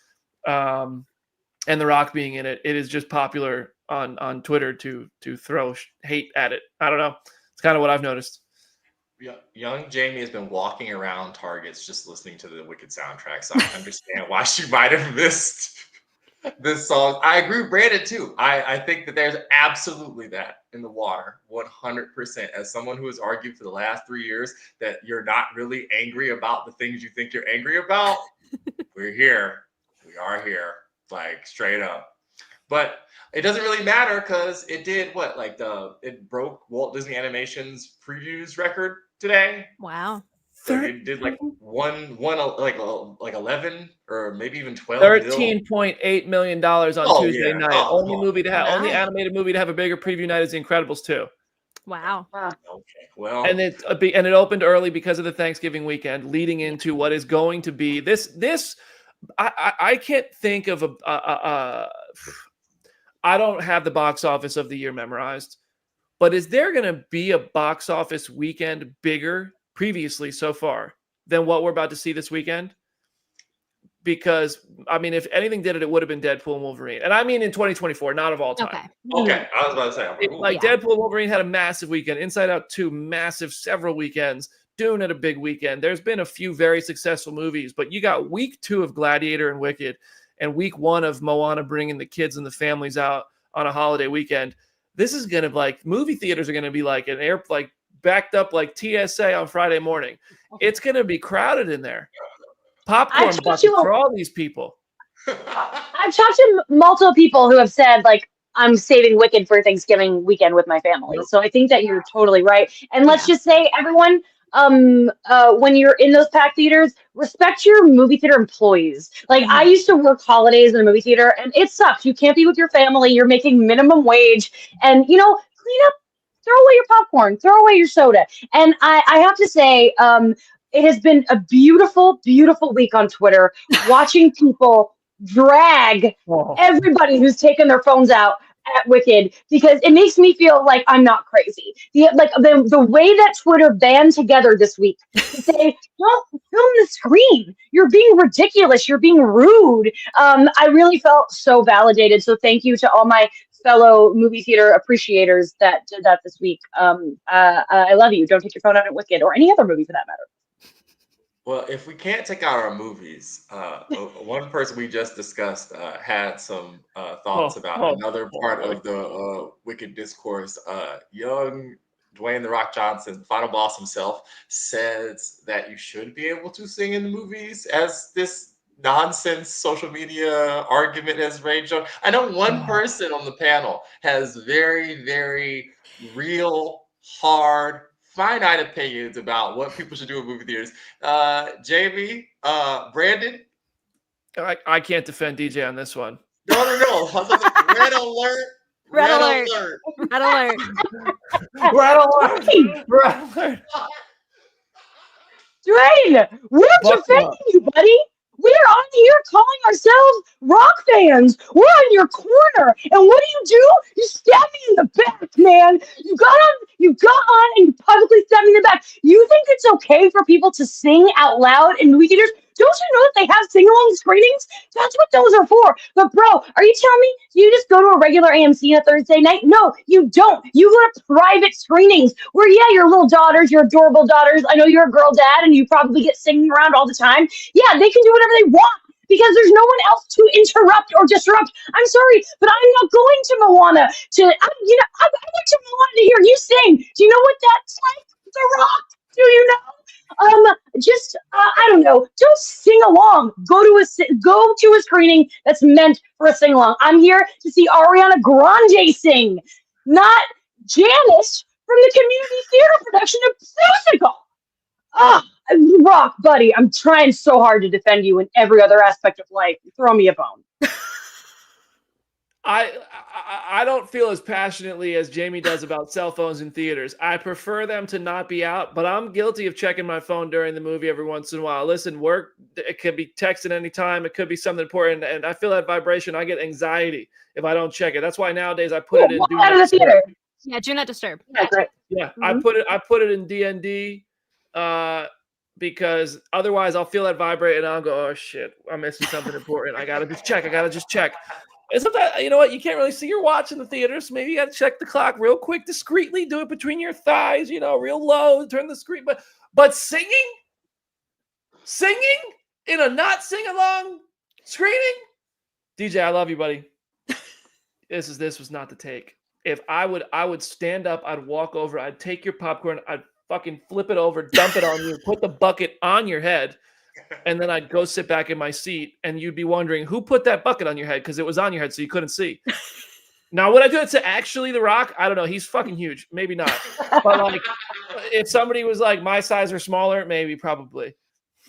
and The Rock being in it, it is just popular on Twitter to throw hate at it. I don't know. It's kind of what I've noticed. Young Jamie has been walking around Targets just listening to the Wicked soundtrack, so I understand why she might have missed this song. I agree with Brandon too. I think that there's absolutely that in the water, 100%. As someone who has argued for the last 3 years that you're not really angry about the things you think you're angry about, we're here. We are here, like straight up. But it doesn't really matter because it did what? Like it broke Walt Disney Animation's previews record today. Wow. So it did like like 11 or maybe even 12. $13.8 million on Tuesday night. Only animated movie to have a bigger preview night is The Incredibles 2. Wow. Okay. Well, and it opened early because of the Thanksgiving weekend, leading into what is going to be this. I can't think of I don't have the box office of the year memorized, but is there going to be a box office weekend bigger previously so far than what we're about to see this weekend? Because, I mean, if anything did it, it would have been Deadpool and Wolverine. And I mean in 2024, not of all time. Okay. I was about to say. Deadpool and Wolverine had a massive weekend. Inside Out 2, massive, several weekends. Dune had a big weekend. There's been a few very successful movies, but you got week 2 of Gladiator and Wicked and week 1 of Moana bringing the kids and the families out on a holiday weekend. This is going to, movie theaters are going to be like backed up like TSA on Friday morning. It's going to be crowded in there. Popcorn for all these people. I've talked to multiple people who have said, like, I'm saving Wicked for Thanksgiving weekend with my family. So I think that you're totally right. And let's just say, everyone, when you're in those packed theaters, respect your movie theater employees. Like, I used to work holidays in a movie theater, and it sucks. You can't be with your family. You're making minimum wage, and clean up, throw away your popcorn, throw away your soda. And I have to say, it has been a beautiful, beautiful week on Twitter, watching people drag everybody who's taken their phones out at Wicked, because it makes me feel like I'm not crazy. The way that Twitter band together this week to say, don't film the screen. You're being ridiculous. You're being rude. I really felt so validated. So thank you to all my fellow movie theater appreciators that did that this week. I love you. Don't take your phone out at Wicked or any other movie for that matter. Well, if we can't take out our movies, one person we just discussed had some thoughts about another part of the Wicked discourse. Young Dwayne "The Rock" Johnson, final boss himself, says that you should be able to sing in the movies, as this nonsense social media argument has raged on. I know one person on the panel has very, very real, hard, finite opinions about what people should do in movie theaters. Jamie, Brandon? I can't defend DJ on this one. No. Red alert. Red alert. Red alert. Red alert. Dwayne, we're Buckle defending up. you, buddy. We're on here calling ourselves rock fans. We're on your corner. And what do? You stab me in the back, man. You got on and you publicly stabbed me in the back. You think it's okay for people to sing out loud in movie theaters? Don't you know that they have sing-along screenings? That's what those are for. But bro, are you telling me you just go to a regular AMC on a Thursday night? No, you don't. You go to private screenings where, yeah, your little daughters, your adorable daughters, I know you're a girl dad and you probably get singing around all the time. Yeah, they can do whatever they want because there's no one else to interrupt or disrupt. I'm sorry, but I'm not going to Moana I went to Moana to hear you sing. Do you know what that's like? The Rock. Do you know? I don't know. Don't sing along. Go to a screening that's meant for a sing along. I'm here to see Ariana Grande sing, not Janice from the community theater production of Musical. Rock, buddy, I'm trying so hard to defend you in every other aspect of life. Throw me a bone. I don't feel as passionately as Jamie does about cell phones in theaters. I prefer them to not be out, but I'm guilty of checking my phone during the movie every once in a while. Listen, work, it could be texting anytime. It could be something important, and I feel that vibration. I get anxiety if I don't check it. That's why nowadays I put it in Walk out of the theater. Yeah, do not disturb. Yeah, great. Yeah, Mhm. I put it in DND because otherwise I'll feel that vibrate and I'll go, oh shit, I'm missing something important. I gotta just check. And sometimes, you know what, you can't really see your watch in the theater, so maybe you gotta check the clock real quick, discreetly, do it between your thighs, real low, turn the screen. But singing in a not sing along screening, DJ, I love you, buddy. This was not the take. If I would stand up, I'd walk over, I'd take your popcorn, I'd fucking flip it over, dump it on you, put the bucket on your head, and then I'd go sit back in my seat, and you'd be wondering who put that bucket on your head because it was on your head so you couldn't see. Now, would I do it to actually The Rock? I don't know. He's fucking huge. Maybe not. But like, if somebody was like my size or smaller, maybe, probably.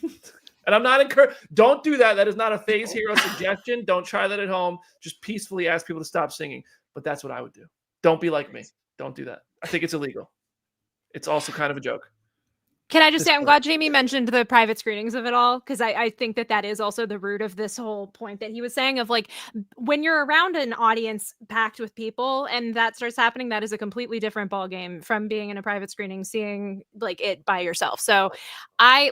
And I'm not encouraged. Don't do that. That is not a Phase Hero suggestion. Don't try that at home. Just peacefully ask people to stop singing. But that's what I would do. Don't be like me. Don't do that. I think it's illegal. It's also kind of a joke. Can I just say, I'm glad Jamie mentioned the private screenings of it all, because I think that is also the root of this whole point that he was saying of like, when you're around an audience packed with people and that starts happening, that is a completely different ballgame from being in a private screening, seeing like it by yourself. So I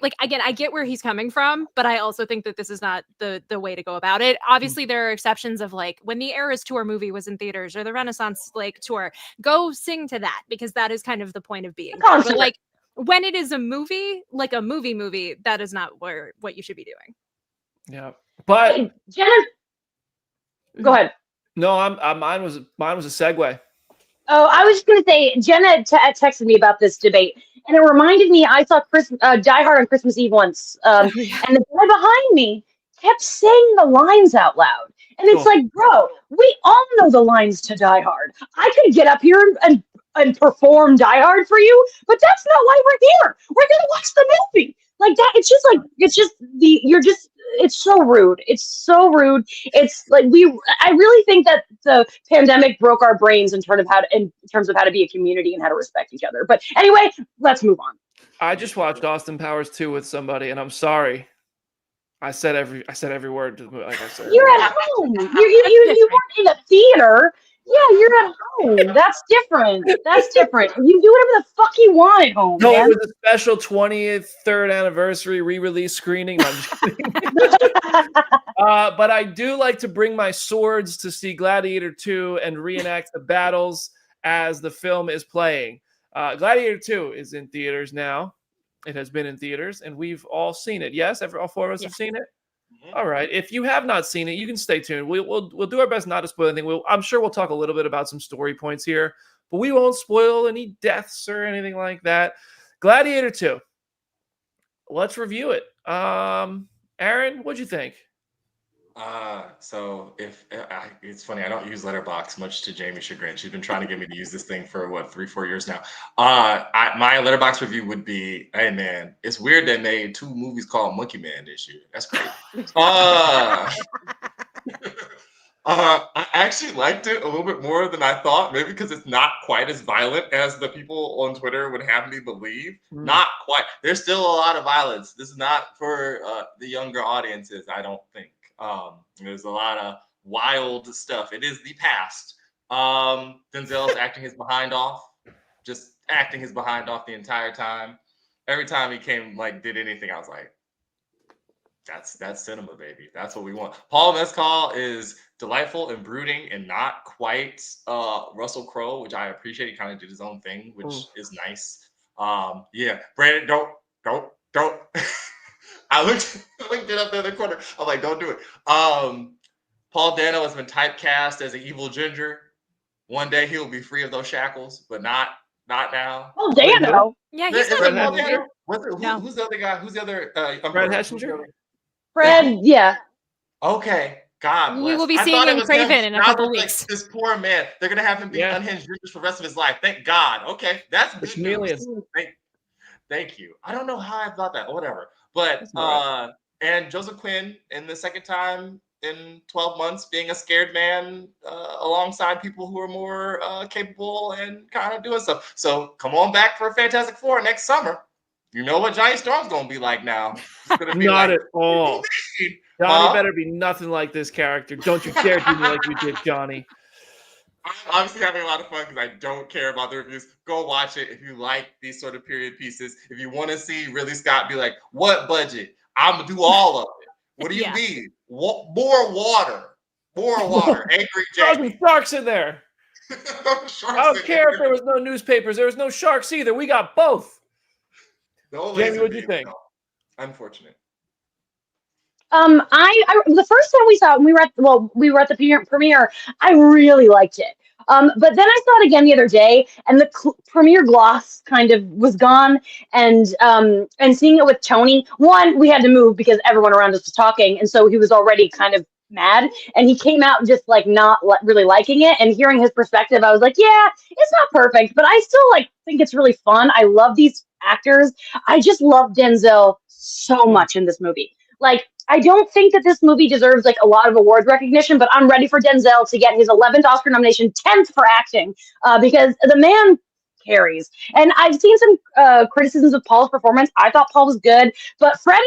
get where he's coming from, but I also think that this is not the way to go about it. Obviously, there are exceptions of like when the Eras Tour movie was in theaters or the Renaissance like tour, go sing to that because that is kind of the point of being. But like, when it is a movie, like a movie, that is not what you should be doing. Yeah, but Hey, Jenna, go ahead. No, mine was a segue. Oh, I was just gonna say, Jenna texted me about this debate, and it reminded me. I saw Die Hard on Christmas Eve once, and the guy behind me kept saying the lines out loud, and it's like, bro, we all know the lines to Die Hard. I could get up here and perform Die Hard for you, but that's not why we're here. We're gonna watch the movie. Like that, it's so rude. It's so rude. It's like I really think that the pandemic broke our brains in terms of how to be a community and how to respect each other. But anyway, let's move on. I just watched Austin Powers 2 with somebody, and I'm sorry. I said every word. Like I said, you're at home. You weren't in a theater. Yeah, you're at home. That's different. You do whatever the fuck you want at home. No, man. it was a special 3rd anniversary re-release screening. No, I'm just kidding. But I do like to bring my swords to see Gladiator 2 and reenact the battles as the film is playing. Gladiator 2 is in theaters now. It has been in theaters, and we've all seen it. Yes, all 4 of us have seen it. All right. If you have not seen it, you can stay tuned. We'll do our best not to spoil anything. I'm sure we'll talk a little bit about some story points here, but we won't spoil any deaths or anything like that. Gladiator 2. Let's review it. Aaron, what'd you think? So it's funny, I don't use Letterboxd, much to Jamie's chagrin. She's been trying to get me to use this thing for 3-4 years now. My Letterboxd review would be, hey man, it's weird they made 2 movies called Monkey Man this year. That's great. I actually liked it a little bit more than I thought, maybe because it's not quite as violent as the people on Twitter would have me believe. Not quite. There's still a lot of violence. This is not for the younger audiences, I don't think. There's a lot of wild stuff. It is the past. Denzel's acting his behind off, just acting his behind off the entire time. Every time he came, like, did anything, I was like, that's cinema, baby. That's what we want. Paul Mescal is delightful and brooding and not quite Russell Crowe, which I appreciate. He kind of did his own thing, which is nice. Yeah, Brandon, don't. I looked it up there in the corner. I'm like, don't do it. Paul Dano has been typecast as an evil ginger. One day he'll be free of those shackles, but not now. Oh, Dano. Yeah, he's not in the movie. Who's the other guy? Who's the other? Fred Hessinger? Fred, yeah. Okay. God bless. We will be seeing him Craven in a couple weeks. Like, this poor man. They're gonna have him be unhinged for the rest of his life. Thank God. Okay, that's good news. Thank you. I don't know how I thought that. Whatever. But and Joseph Quinn in the second time in 12 months being a scared man alongside people who are more capable and kind of doing stuff. So come on back for Fantastic Four next summer. You know what Johnny Storm's gonna be like now. It's gonna be not like, at all. Johnny better be nothing like this character. Don't you dare do me like you did, Johnny. I'm obviously having a lot of fun because I don't care about the reviews. Go watch it if you like these sort of period pieces. If you want to see Ridley Scott be like, what budget? I'm going to do all of it. What do you need? More water. More water. Angry Jamie. Sharks in there. I don't care if there was no newspapers. There was no sharks either. We got both. Jamie, what do you think? Unfortunate. I the first time we saw it, we were at the premiere. I really liked it. But then I saw it again the other day, and the premiere gloss kind of was gone. And seeing it with Tony, one, we had to move because everyone around us was talking, and so he was already kind of mad. And he came out just like not really liking it. And hearing his perspective, I was like, yeah, it's not perfect, but I still think it's really fun. I love these actors. I just love Denzel so much in this movie. Like, I don't think that this movie deserves like a lot of awards recognition, but I'm ready for Denzel to get his 11th Oscar nomination, 10th for acting, because the man carries. And I've seen some criticisms of Paul's performance. I thought Paul was good, but Fred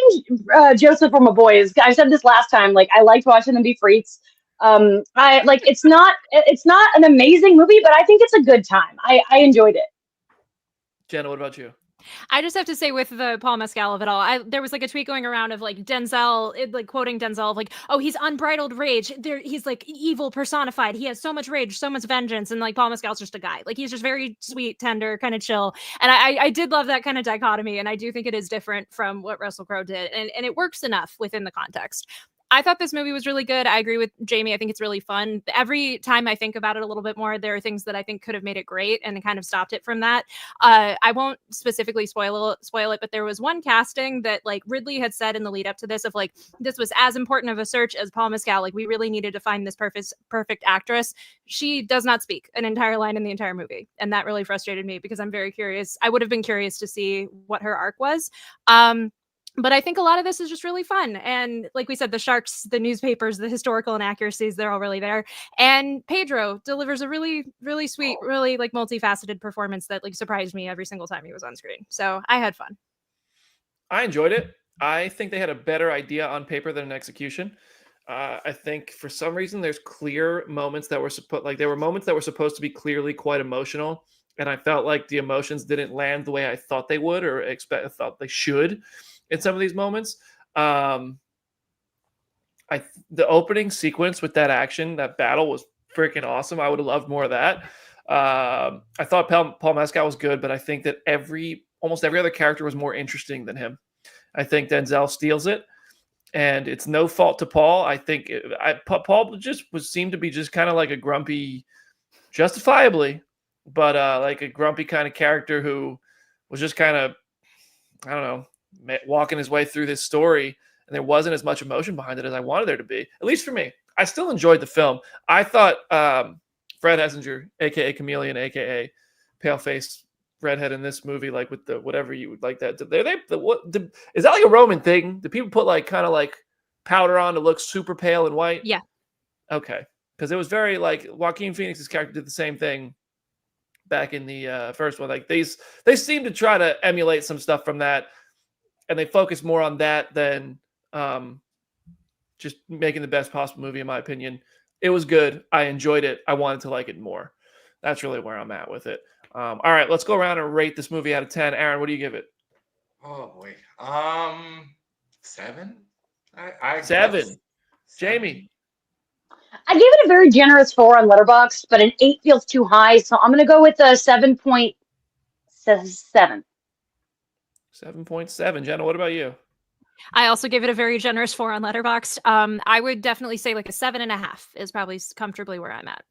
and Joseph were my boys. I said this last time. Like, I liked watching them be freaks. It's not an amazing movie, but I think it's a good time. I enjoyed it. Jenna, what about you? I just have to say, with the Paul Mescal of it all, there was like a tweet going around of like Denzel, like quoting Denzel of like, oh, he's unbridled rage. He's like evil personified. He has so much rage, so much vengeance. And like Paul Mescal's just a guy. Like, he's just very sweet, tender, kind of chill. And I did love that kind of dichotomy. And I do think it is different from what Russell Crowe did. And it works enough within the context. I thought this movie was really good. I agree with Jamie. I think it's really fun. Every time I think about it a little bit more, there are things that I think could have made it great and kind of stopped it from that. I won't specifically spoil it, but there was one casting that like Ridley had said in the lead up to this of like, this was as important of a search as Paul Mescal. Like, we really needed to find this perfect actress. She does not speak an entire line in the entire movie. And that really frustrated me because I'm very curious. I would have been curious to see what her arc was. But I think a lot of this is just really fun. And like we said, the sharks, the newspapers, the historical inaccuracies, they're all really there. And Pedro delivers a really, really sweet, really like multifaceted performance that like surprised me every single time he was on screen. So I had fun. I enjoyed it. I think they had a better idea on paper than in execution. I think for some reason there's clear moments that were moments that were supposed to be clearly quite emotional. And I felt like the emotions didn't land the way I thought they would or thought they should. In some of these moments, the opening sequence with that action, that battle was freaking awesome. I would have loved more of that. I thought Paul Mescal was good, but I think that almost every other character was more interesting than him. I think Denzel steals it, and it's no fault to Paul. I think Paul just seemed to be just kind of like a grumpy, justifiably, but like a grumpy kind of character who was just kind of, I don't know, walking his way through this story, and there wasn't as much emotion behind it as I wanted there to be, at least for me. I still enjoyed the film. I thought Fred Hessinger, aka Chameleon, aka Paleface redhead in this movie, like with the whatever you would like that. Is that like a Roman thing? Do people put like kind of like powder on to look super pale and white? Yeah. Okay. because it was very like Joaquin Phoenix's character did the same thing back in the first one. Like they seem to try to emulate some stuff from that, and they focus more on that than just making the best possible movie, in my opinion. It was good. I enjoyed it. I wanted to like it more. That's really where I'm at with it. All right, let's go around and rate this movie out of 10. Aaron, what do you give it? Oh boy. 7? 7. Guess. Jamie. I gave it a very generous 4 on Letterboxd, but an 8 feels too high, so I'm gonna go with a 7.7. 7.7. Jenna, what about you? I also gave it a very generous 4 on Letterboxd. I would definitely say like a 7.5 is probably comfortably where I'm at.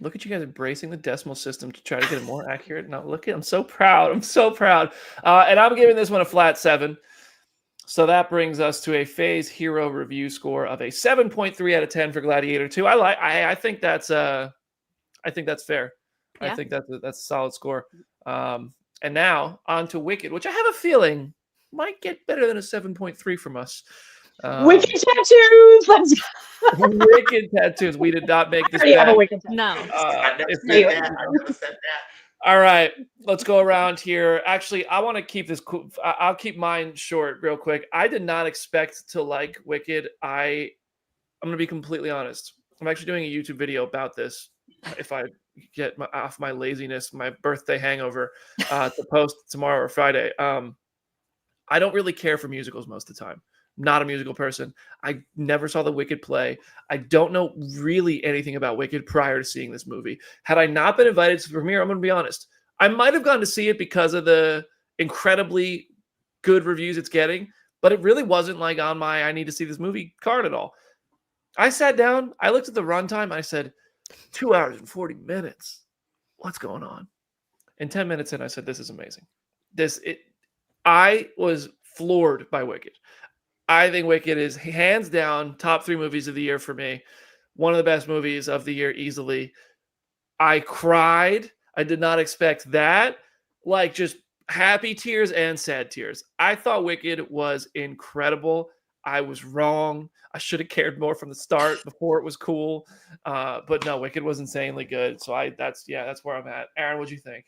Look at you guys embracing the decimal system to try to get it more accurate. Now look at, I'm so proud. I'm so proud. And I'm giving this one a flat 7. So that brings us to a Phase Hero review score of a 7.3 out of 10 for Gladiator 2. I think that's fair. Yeah. I think that's a solid score. And now on to Wicked, which I have a feeling might get better than a 7.3 from us. Wicked tattoos. Let's go. Wicked tattoos. We did not make this. I already have a wicked tattoo. No. I never if- said that. I never said that. All right, let's go around here. Actually, I want to keep this cool. I'll keep mine short real quick. I did not expect to like Wicked. I'm going to be completely honest. I'm actually doing a YouTube video about this. If I get off my laziness, my birthday hangover, to post tomorrow or Friday. I don't really care for musicals most of the time. Not a musical person. I never saw the Wicked play. I don't know really anything about Wicked prior to seeing this movie. Had I not been invited to the premiere, I'm going to be honest, I might have gone to see it because of the incredibly good reviews it's getting, but it really wasn't like on my I need to see this movie card at all. I sat down, I looked at the runtime, and I said, 2 hours and 40 minutes. What's going on? And 10 minutes in, I said, this is amazing. I was floored by Wicked. I think Wicked is hands down top 3 movies of the year for me. One of the best movies of the year easily. I cried. I did not expect that. Like just happy tears and sad tears. I thought Wicked was incredible. I was wrong. I should have cared more from the start before it was cool. But no, Wicked was insanely good. So that's where I'm at. Aaron, what'd you think?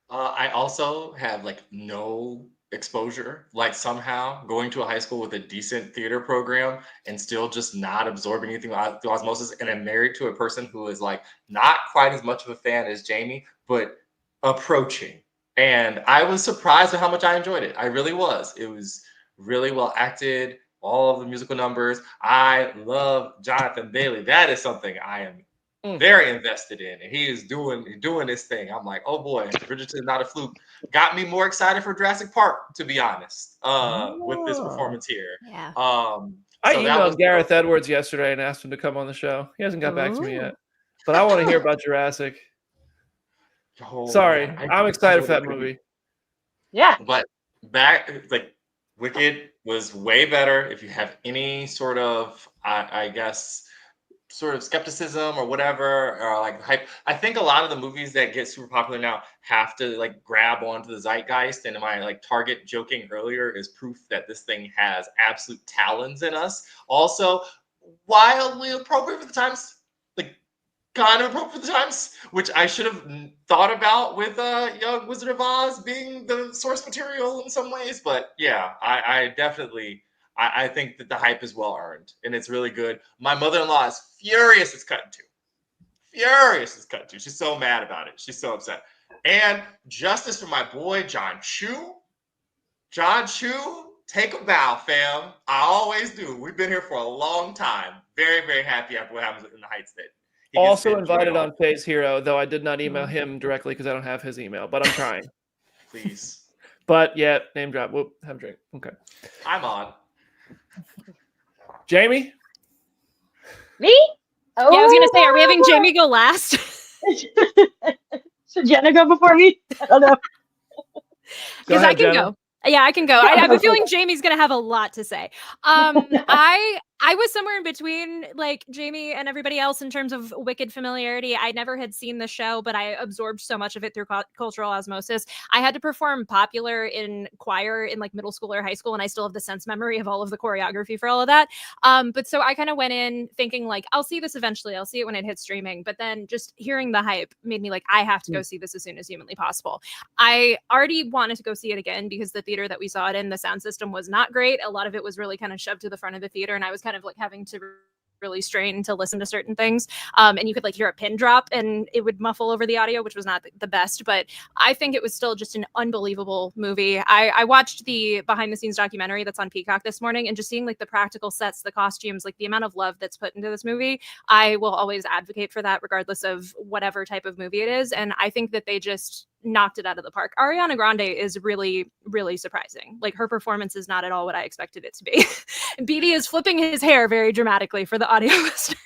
I also have like no exposure, like somehow going to a high school with a decent theater program and still just not absorbing anything through osmosis. And I'm married to a person who is like not quite as much of a fan as Jamie, but approaching. And I was surprised at how much I enjoyed it. I really was. It was really well acted. All of the musical numbers. I love Jonathan Bailey. That is something I am very invested in, and he is doing this thing. I'm like, oh boy, Bridgerton, not a fluke. Got me more excited for Jurassic Park, to be honest, with this performance here. Yeah. I emailed Gareth Edwards yesterday and asked him to come on the show. He hasn't got back to me yet, but I want to hear about Jurassic. Sorry, I'm excited for that movie. Yeah, but Wicked was way better. If you have any sort of, I guess, sort of skepticism or whatever, or like hype. I think a lot of the movies that get super popular now have to like grab onto the zeitgeist. And my like Target joking earlier is proof that this thing has absolute talons in us. Also, wildly appropriate for the times, like kind of appropriate for the times, which I should have thought about with Young Wizard of Oz being the source material in some ways. But yeah, I definitely. I think that the hype is well earned and it's really good. My mother-in-law is furious it's cut into. She's so mad about it. She's so upset. And justice for my boy, John Chu. John Chu, take a bow, fam. I always do. We've been here for a long time. Very, very happy after what happens in the Heights that he also invited on Phase Hero, though I did not email him directly because I don't have his email, but I'm trying. Please. But yeah, name drop. Whoop, have a drink. Okay. I'm on. Jamie? me? Oh, Yeah, I was gonna say, are we having Jamie go last? Should Jenna go before me? I don't know. Because I can go. Yeah, I can go. I have a feeling Jamie's gonna have a lot to say. I I was somewhere in between, like Jamie and everybody else in terms of Wicked familiarity. I never had seen the show, but I absorbed so much of it through cultural osmosis. I had to perform popular in choir in like middle school or high school, and I still have the sense memory of all of the choreography for all of that. But so I kind of went in thinking like, I'll see this eventually. I'll see it when it hits streaming. But then just hearing the hype made me like, I have to go see this as soon as humanly possible. I already wanted to go see it again because the theater that we saw it in, the sound system was not great. A lot of it was really kind of shoved to the front of the theater, and I was kind of like having to really strain to listen to certain things. And you could like hear a pin drop and it would muffle over the audio, which was not the best, but I think it was still just an unbelievable movie. I watched the behind the scenes documentary that's on Peacock this morning, and just seeing like the practical sets, the costumes, like the amount of love that's put into this movie. I will always advocate for that regardless of whatever type of movie it is. And I think that they just knocked it out of the park. Ariana Grande is really, really surprising. Like her performance is not at all what I expected it to be. BD is flipping his hair very dramatically for the audio listener.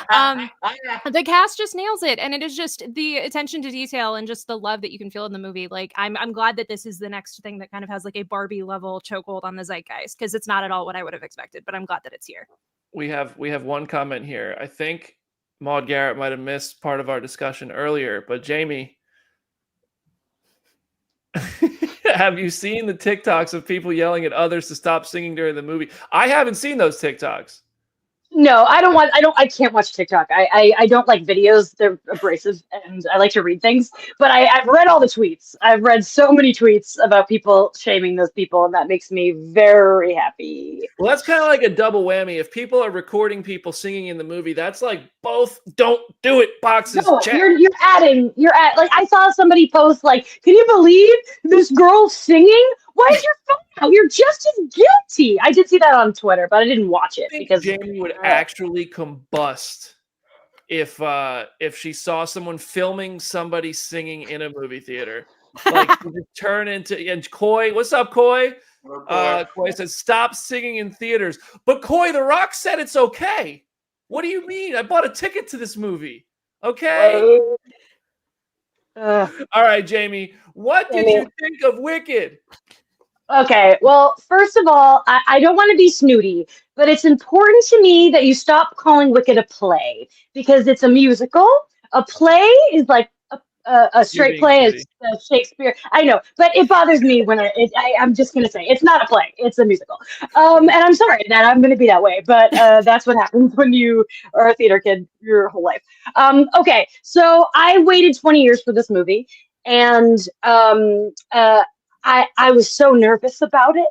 The cast just nails it, and it is just the attention to detail and just the love that you can feel in the movie. Like I'm glad that this is the next thing that kind of has like a Barbie level chokehold on the zeitgeist, because it's not at all what I would have expected, but I'm glad that it's here. We have one comment here. I think Maude Garrett might have missed part of our discussion earlier, but Jamie, have you seen the TikToks of people yelling at others to stop singing during the movie? I haven't seen those TikToks. No, I can't watch TikTok. I don't like videos. They're abrasive and I like to read things, but I've read all the tweets. I've read so many tweets about people shaming those people, and that makes me very happy. Well, that's kind of like a double whammy. If people are recording people singing in the movie, that's like both don't do it boxes. No, check. you're like, I saw somebody post like, can you believe this girl singing? Why is your phone out? You're just as guilty. I did see that on Twitter, but I didn't watch it because Jamie would actually combust if she saw someone filming somebody singing in a movie theater. Like turn into, and Coy, what's up, Coy? Coy says stop singing in theaters. But Coy, The Rock said it's okay. What do you mean? I bought a ticket to this movie. Okay. All right, Jamie. What did you think of Wicked? Okay, well, first of all, I don't want to be snooty, but it's important to me that you stop calling Wicked a play, because it's a musical. A play is like a straight play is Shakespeare. I know, but it bothers me when I'm just going to say it's not a play. It's a musical. And I'm sorry that I'm going to be that way, but that's what happens when you are a theater kid your whole life. Okay, so I waited 20 years for this movie, and I was so nervous about it.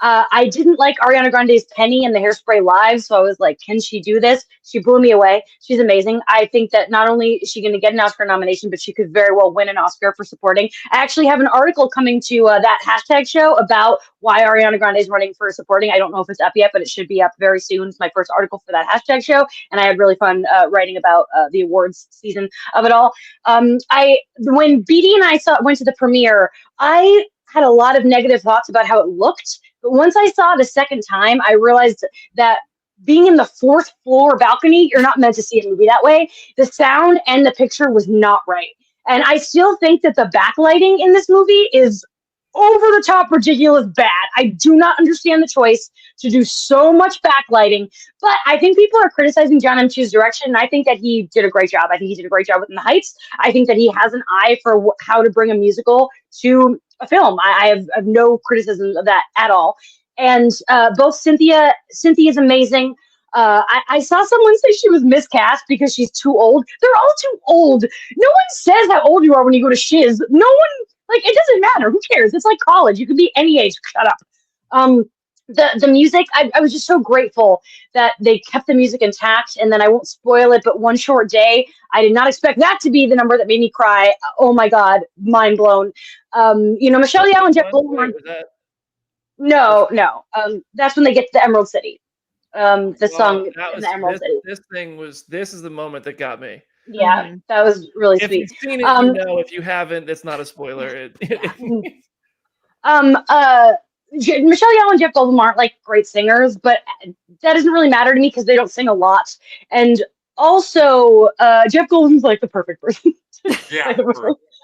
I didn't like Ariana Grande's Penny and the Hairspray Live, so I was like, can she do this? She blew me away. She's amazing. I think that not only is she going to get an Oscar nomination, but she could very well win an Oscar for supporting. I actually have an article coming to that hashtag show about why Ariana Grande is running for supporting. I don't know if it's up yet, but it should be up very soon. It's my first article for that hashtag show, and I had really fun writing about the awards season of it all. When BD and I went to the premiere, I had a lot of negative thoughts about how it looked. But once I saw it a second time, I realized that being in the 4th floor balcony, you're not meant to see a movie that way. The sound and the picture was not right. And I still think that the backlighting in this movie is over the top, ridiculous, bad. I do not understand the choice to do so much backlighting, but I think people are criticizing John M. Chu's direction, and I think that he did a great job. I think he did a great job with In the Heights. I think that he has an eye for how to bring a musical to a film. I have no criticism of that at all. And both Cynthia's amazing. I saw someone say she was miscast because she's too old. They're all too old. No one says how old you are when you go to Shiz. No one, like, it doesn't matter. Who cares? It's like college. You can be any age. Shut up. The music, I was just so grateful that they kept the music intact. And then I won't spoil it, but One Short Day, I did not expect that to be the number that made me cry. Oh my God, mind blown. Michelle Yeoh and Jeff Goldblum. No. That's when they get to the Emerald City. The song in the Emerald City. This is the moment that got me. Yeah, that was really sweet. If you've seen it, you know. If you haven't, it's not a spoiler. Michelle Yeoh and Jeff Goldblum aren't like great singers, but that doesn't really matter to me because they don't sing a lot. And also, Jeff Goldblum's like the perfect person. Yeah.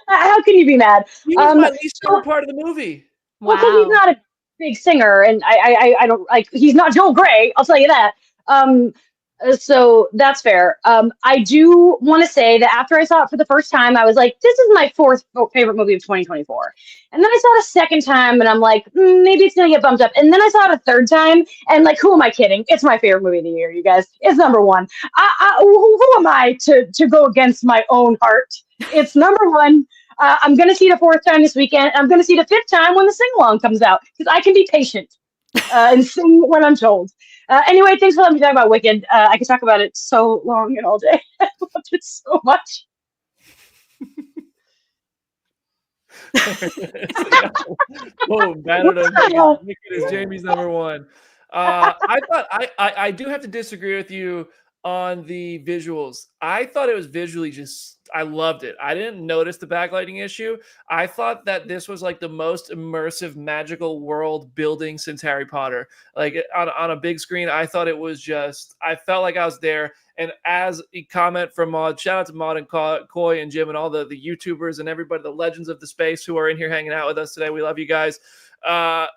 How can you be mad? He was my least favorite part of the movie. Well, because he's not a big singer, and I don't like. He's not Joel Grey. I'll tell you that. So that's fair. I do want to say that after I saw it for the first time, I was like, this is my fourth favorite movie of 2024. And then I saw it a second time and I'm like, maybe it's going to get bumped up. And then I saw it a third time and like, who am I kidding? It's my favorite movie of the year, you guys. It's number one. Who am I to go against my own heart? It's number one. I'm going to see it a fourth time this weekend. I'm going to see it a fifth time when the sing-along comes out because I can be patient and sing when I'm told. Anyway, thanks for letting me talk about Wicked. I could talk about it so long and all day. I loved it so much. Boom, battered on Wicked is Jamie's number one. I do have to disagree with you on the visuals. I thought it was visually I loved it. I didn't notice the backlighting issue. I thought that this was like the most immersive, magical world building since Harry Potter. Like on a big screen, I thought it was I felt like I was there. And as a comment from Maud, shout out to Maud and Coy and Jim and all the YouTubers and everybody, the legends of the space who are in here hanging out with us today. We love you guys. The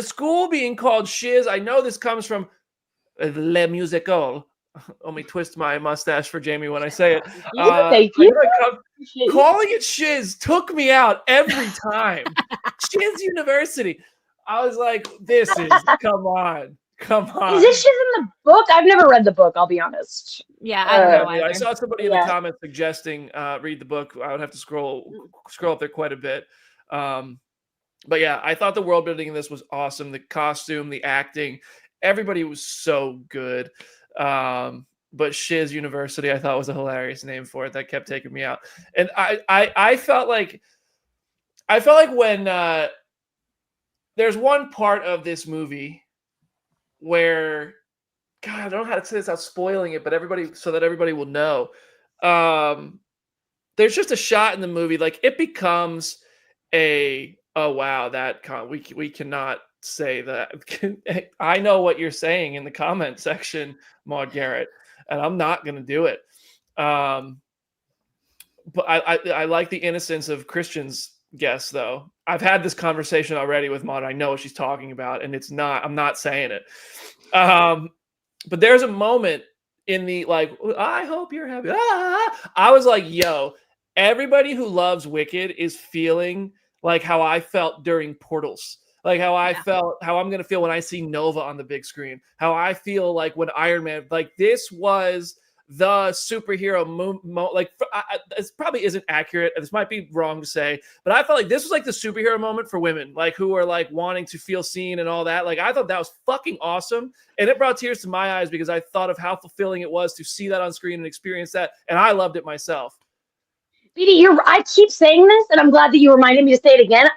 school being called Shiz, I know this comes from Le Musical. Let me twist my mustache for Jamie when I say it. Thank you. Calling it Shiz took me out every time. Shiz University. I was like, come on. Is this Shiz in the book? I've never read the book, I'll be honest. Yeah, I don't know either. I saw somebody in the comments suggesting read the book. I would have to scroll up there quite a bit. But yeah, I thought the world building in this was awesome. The costume, the acting, everybody was so good. But Shiz University, I thought was a hilarious name for it. That kept taking me out. And I felt like when there's one part of this movie where, God, I don't know how to say this without spoiling it, but so that everybody will know. There's just a shot in the movie, like it becomes oh wow, we cannot say that. I know what you're saying in the comment section, Maud Garrett, and I'm not going to do it. But I like the innocence of Christian's guess, though. I've had this conversation already with Maud. I know what she's talking about, and I'm not saying it. But there's a moment in the, like, I hope you're happy. I was like, yo, everybody who loves Wicked is feeling like how I felt during Portals. Like how I'm going to feel when I see Nova on the big screen. How I feel like when Iron Man, like this was the superhero like this probably isn't accurate. This might be wrong to say, but I felt like this was like the superhero moment for women, like who are like wanting to feel seen and all that. Like I thought that was fucking awesome. And it brought tears to my eyes because I thought of how fulfilling it was to see that on screen and experience that. And I loved it myself. Beatty, I keep saying this, and I'm glad that you reminded me to say it again.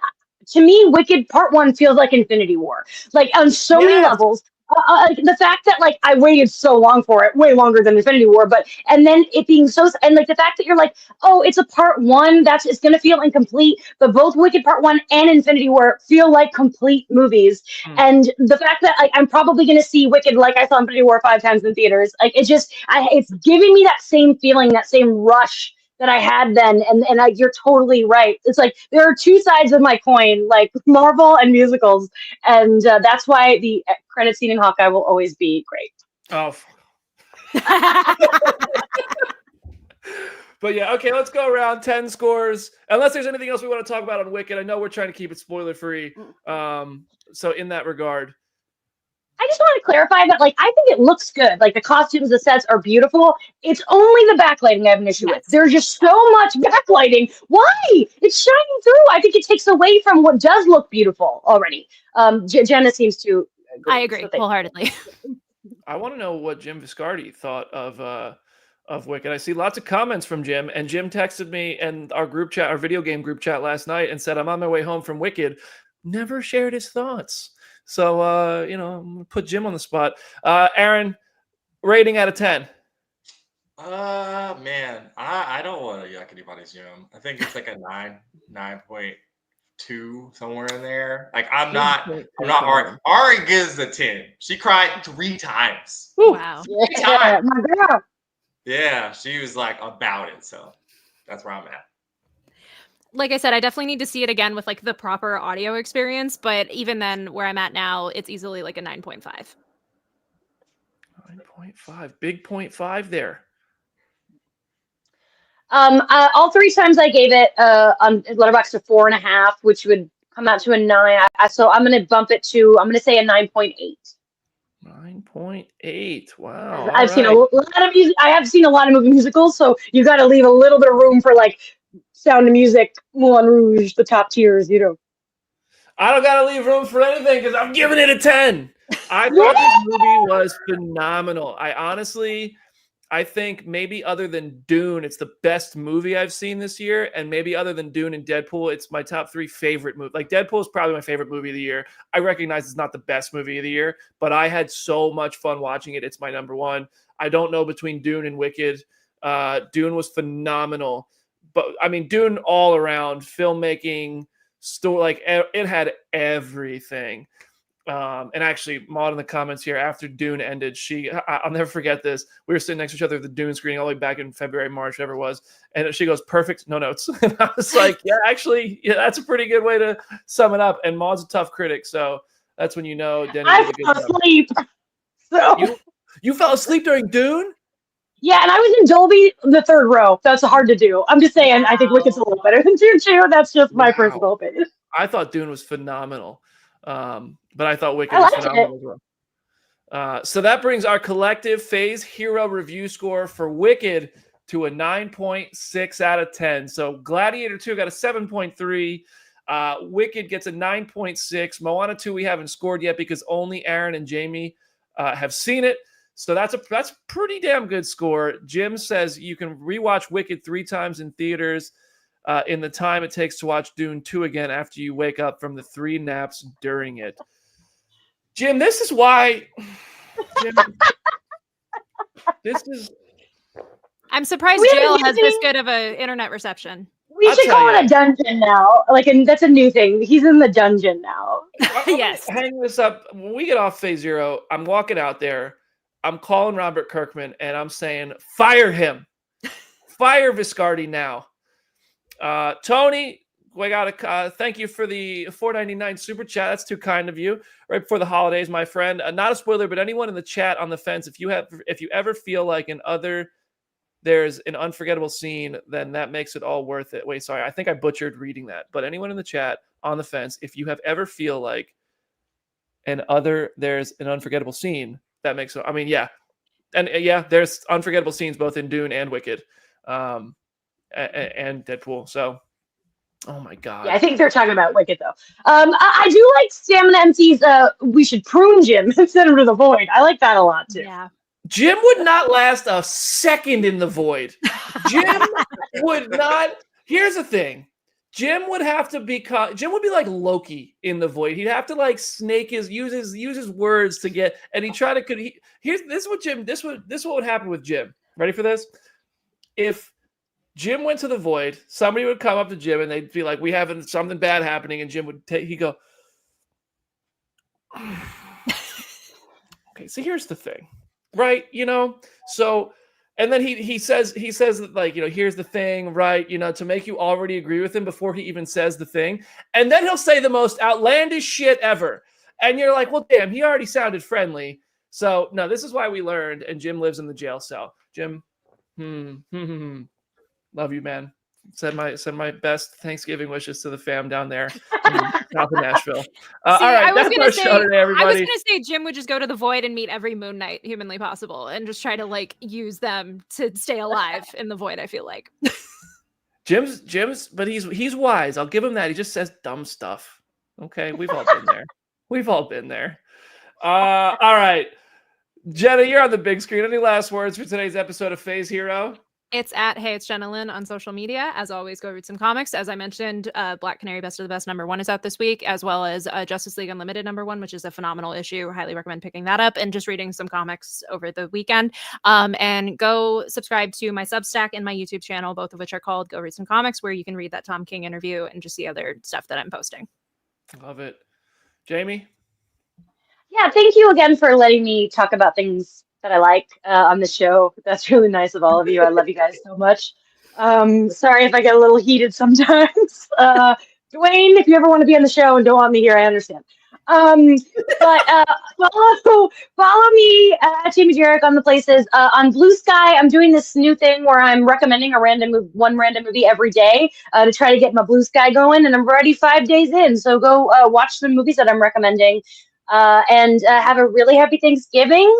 To me, Wicked Part 1 feels like Infinity War. Like, on so many levels. The fact that, like, I waited so long for it, way longer than Infinity War, and then it being so, and, like, the fact that you're like, oh, it's a Part 1, it's going to feel incomplete, but both Wicked Part 1 and Infinity War feel like complete movies. And the fact that, like, I'm probably going to see Wicked like I saw Infinity War 5 times in theaters, like, it's giving me that same feeling, that same rush that I had then, and you're totally right. It's like there are two sides of my coin, like Marvel and musicals, and that's why the credit scene in Hawkeye will always be great. Oh, but yeah, okay, let's go around 10 scores. Unless there's anything else we want to talk about on Wicked, I know we're trying to keep it spoiler free. So in that regard, I just want to clarify that, like, I think it looks good. Like, the costumes, the sets are beautiful. It's only the backlighting I have an issue with. There's just so much backlighting. Why? It's shining through. I think it takes away from what does look beautiful already. Jenna seems to agree. I agree wholeheartedly. I want to know what Jim Viscardi thought of Wicked. I see lots of comments from Jim, and Jim texted me and our group chat, our video game group chat last night, and said, I'm on my way home from Wicked. Never shared his thoughts. So, I'm going to put Jim on the spot. Aaron, rating out of 10. Man, I don't want to yuck anybody's Jim. I think it's like a 9.2, somewhere in there. Like, I'm not Ari. Ari gives a 10. She cried 3 times. Wow. 3 times. My girl. Yeah, she was like about it. So that's where I'm at. Like I said, I definitely need to see it again with like the proper audio experience. But even then, where I'm at now, it's easily like a 9.5. 9.5. Big 0.5 there. All three times I gave it on Letterboxd a 4.5, which would come out to a 9. So I'm gonna bump it to, I'm gonna say a 9.8. 9.8. Wow. I've seen a lot of music. I have seen a lot of movie musicals, so you got to leave a little bit of room for like Sound of Music, Moulin Rouge, the top tiers, you know. I don't got to leave room for anything because I'm giving it a 10. I thought this movie was phenomenal. I think maybe other than Dune, it's the best movie I've seen this year. And maybe other than Dune and Deadpool, it's my top 3 favorite movie. Like Deadpool is probably my favorite movie of the year. I recognize it's not the best movie of the year, but I had so much fun watching it. It's my number 1. I don't know between Dune and Wicked. Dune was phenomenal. But I mean, Dune all around, filmmaking, story, like it had everything. And actually, Maud in the comments here, after Dune ended, I'll never forget this. We were sitting next to each other at the Dune screening all the way back in February, March, whatever it was. And she goes, perfect, no notes. And I was like, yeah, actually, yeah, that's a pretty good way to sum it up. And Maud's a tough critic. So that's when you know Denny did a good job. I fell asleep. So. You fell asleep during Dune? Yeah, and I was in Dolby, the third row. That's hard to do. I'm just saying, I think Wicked's a little better than Dune too. That's just my personal opinion. I thought Dune was phenomenal. But I thought Wicked was phenomenal as well. So that brings our collective Phase Hero review score for Wicked to a 9.6 out of 10. So Gladiator 2 got a 7.3. Wicked gets a 9.6. Moana 2 we haven't scored yet because only Aaron and Jamie have seen it. So that's a pretty damn good score. Jim says you can rewatch Wicked 3 times in theaters in the time it takes to watch Dune 2 again after you wake up from the 3 naps during it. Jim, this is why. Jim, this is. I'm surprised jail has this good of an internet reception. We should call it a dungeon now. And that's a new thing. He's in the dungeon now. Yes. Hang this up. When we get off Phase Zero, I'm walking out there. I'm calling Robert Kirkman, and I'm saying, fire him. Fire Viscardi now. Tony, we got to thank you for the $4.99 super chat. That's too kind of you. Right before the holidays, my friend. Not a spoiler, but anyone in the chat on the fence, if you ever feel like there's an unforgettable scene, then that makes it all worth it. Wait, sorry, I think I butchered reading that. But anyone in the chat on the fence, if you have ever feel like there's an unforgettable scene, that makes it. I mean, yeah, and yeah, there's unforgettable scenes both in Dune and Wicked, and Deadpool. So. Oh my god! Yeah, I think they're talking about Wicked though. I do like Stamina MC's. We should prune Jim and send him to the void. I like that a lot too. Yeah. Jim would not last a second in the void. Jim would not. Here's the thing: Jim would have to become. Jim would be like Loki in the void. He'd have to like use his words to get. And he tried to. This is what would happen with Jim. Ready for this? If Jim went to the void, somebody would come up to Jim and they'd be like, we have something bad happening. And Jim would he'd go, okay, so here's the thing, right? So, and then he says that, like, here's the thing, right? To make you already agree with him before he even says the thing. And then he'll say the most outlandish shit ever. And you're like, well, damn, he already sounded friendly. So no, this is why we learned. And Jim lives in the jail cell. Jim, love you, man. Send my best Thanksgiving wishes to the fam down there in south of Nashville. All right, that's our show today, everybody. I was going to say Jim would just go to the void and meet every Moon Knight humanly possible and just try to like use them to stay alive in the void, I feel like. Jim's, but he's wise. I'll give him that. He just says dumb stuff. Okay, we've all been there. We've all been there. All right. Jenna, you're on the big screen. Any last words for today's episode of Phase Hero? It's at Hey It's Jenna Lynn on social media. As always, go read some comics. As I mentioned, Black Canary Best of the Best #1 is out this week, as well as Justice League Unlimited #1, which is a phenomenal issue. Highly recommend picking that up and just reading some comics over the weekend. And go subscribe to my Substack and my YouTube channel, both of which are called Go Read Some Comics, where you can read that Tom King interview and just see other stuff that I'm posting. Love it. Jamie? Yeah, thank you again for letting me talk about things that I like on the show. That's really nice of all of you. I love you guys so much. Sorry if I get a little heated sometimes. Dwayne, if you ever want to be on the show and don't want me here, I understand. But follow me at Jamie Jarek on the places. On Blue Sky, I'm doing this new thing where I'm recommending one random movie every day to try to get my Blue Sky going, and I'm already 5 days in. So go watch the movies that I'm recommending, and have a really happy Thanksgiving.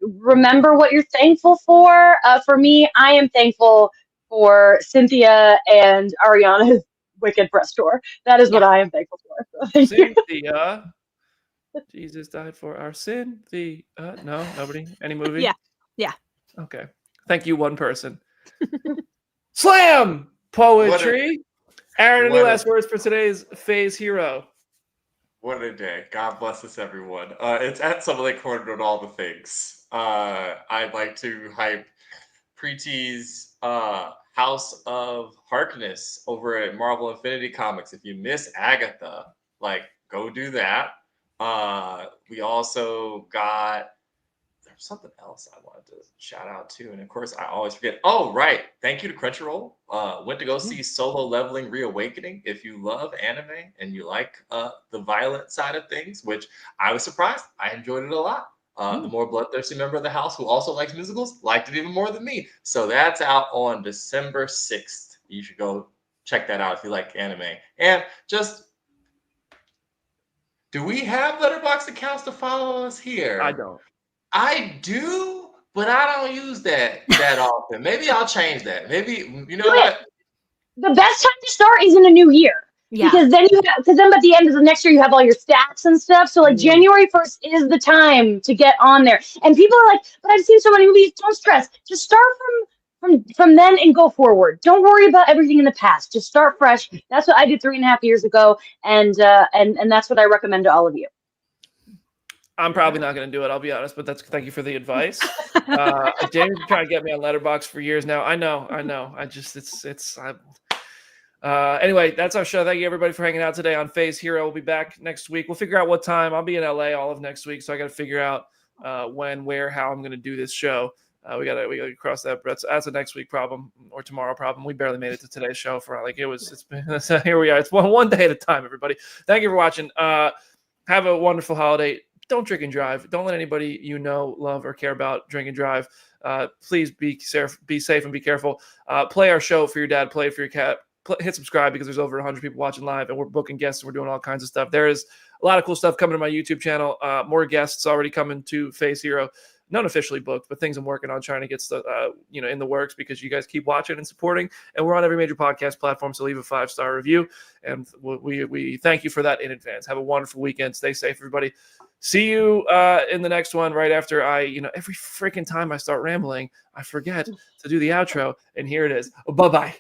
Remember what you're thankful for. For me, I am thankful for Cynthia and Ariana's Wicked press tour. That is what I am thankful for. So thank you. Cynthia. Jesus died for our sin. No, nobody. Any movie? Yeah. Okay. Thank you, one person. Slam poetry. Aaron, any last words for today's Phase Hero? What a day. God bless us, everyone. It's at Summer Lake Corner doing all the things. I'd like to hype Preeti's House of Harkness over at Marvel Infinity Comics. If you miss Agatha, go do that. We also got, there's something else I wanted to shout out to, and of course I always forget. Oh, right. Thank you to Crunchyroll. Went to go see Solo Leveling Reawakening. If you love anime and you like the violent side of things, which I was surprised, I enjoyed it a lot. The more bloodthirsty member of the house who also likes musicals liked it even more than me. So that's out on December 6th. You should go check that out if you like anime. And just, do we have Letterboxd accounts to follow us here? I don't. I do, but I don't use that often. Maybe I'll change that. Maybe, you know what? The best time to start is in the new year. Yeah. Because then by the end of the next year you have all your stats and stuff. So January 1st is the time to get on there. And people are like, but I've seen so many movies. Don't stress. Just start from then and go forward. Don't worry about everything in the past. Just start fresh. That's what I did 3.5 years ago, and that's what I recommend to all of you. I'm probably not going to do it. I'll be honest, but thank you for the advice. Jamie's been trying to get me on Letterboxd for years now. I know. Anyway, that's our show. Thank you everybody for hanging out today on Phase Hero. We'll be back next week. We'll figure out what time. I'll be in LA all of next week, so I got to figure out when, where, how I'm going to do this show. We gotta cross that. That's a next week problem or tomorrow problem. We barely made it to today's show here we are. It's one day at a time, everybody. Thank you for watching. Have a wonderful holiday. Don't drink and drive. Don't let anybody you know, love, or care about drink and drive. Please be safe and be careful. Play our show for your dad. Play it for your cat. Hit subscribe because there's over 100 people watching live, and we're booking guests and we're doing all kinds of stuff. There is a lot of cool stuff coming to my YouTube channel. More guests already coming to Phase Hero. Not officially booked, but things I'm working on, trying to get stuff, in the works because you guys keep watching and supporting. And we're on every major podcast platform, so leave a 5-star review. And we thank you for that in advance. Have a wonderful weekend. Stay safe, everybody. See you in the next one right after every freaking time I start rambling, I forget to do the outro. And here it is. Bye-bye.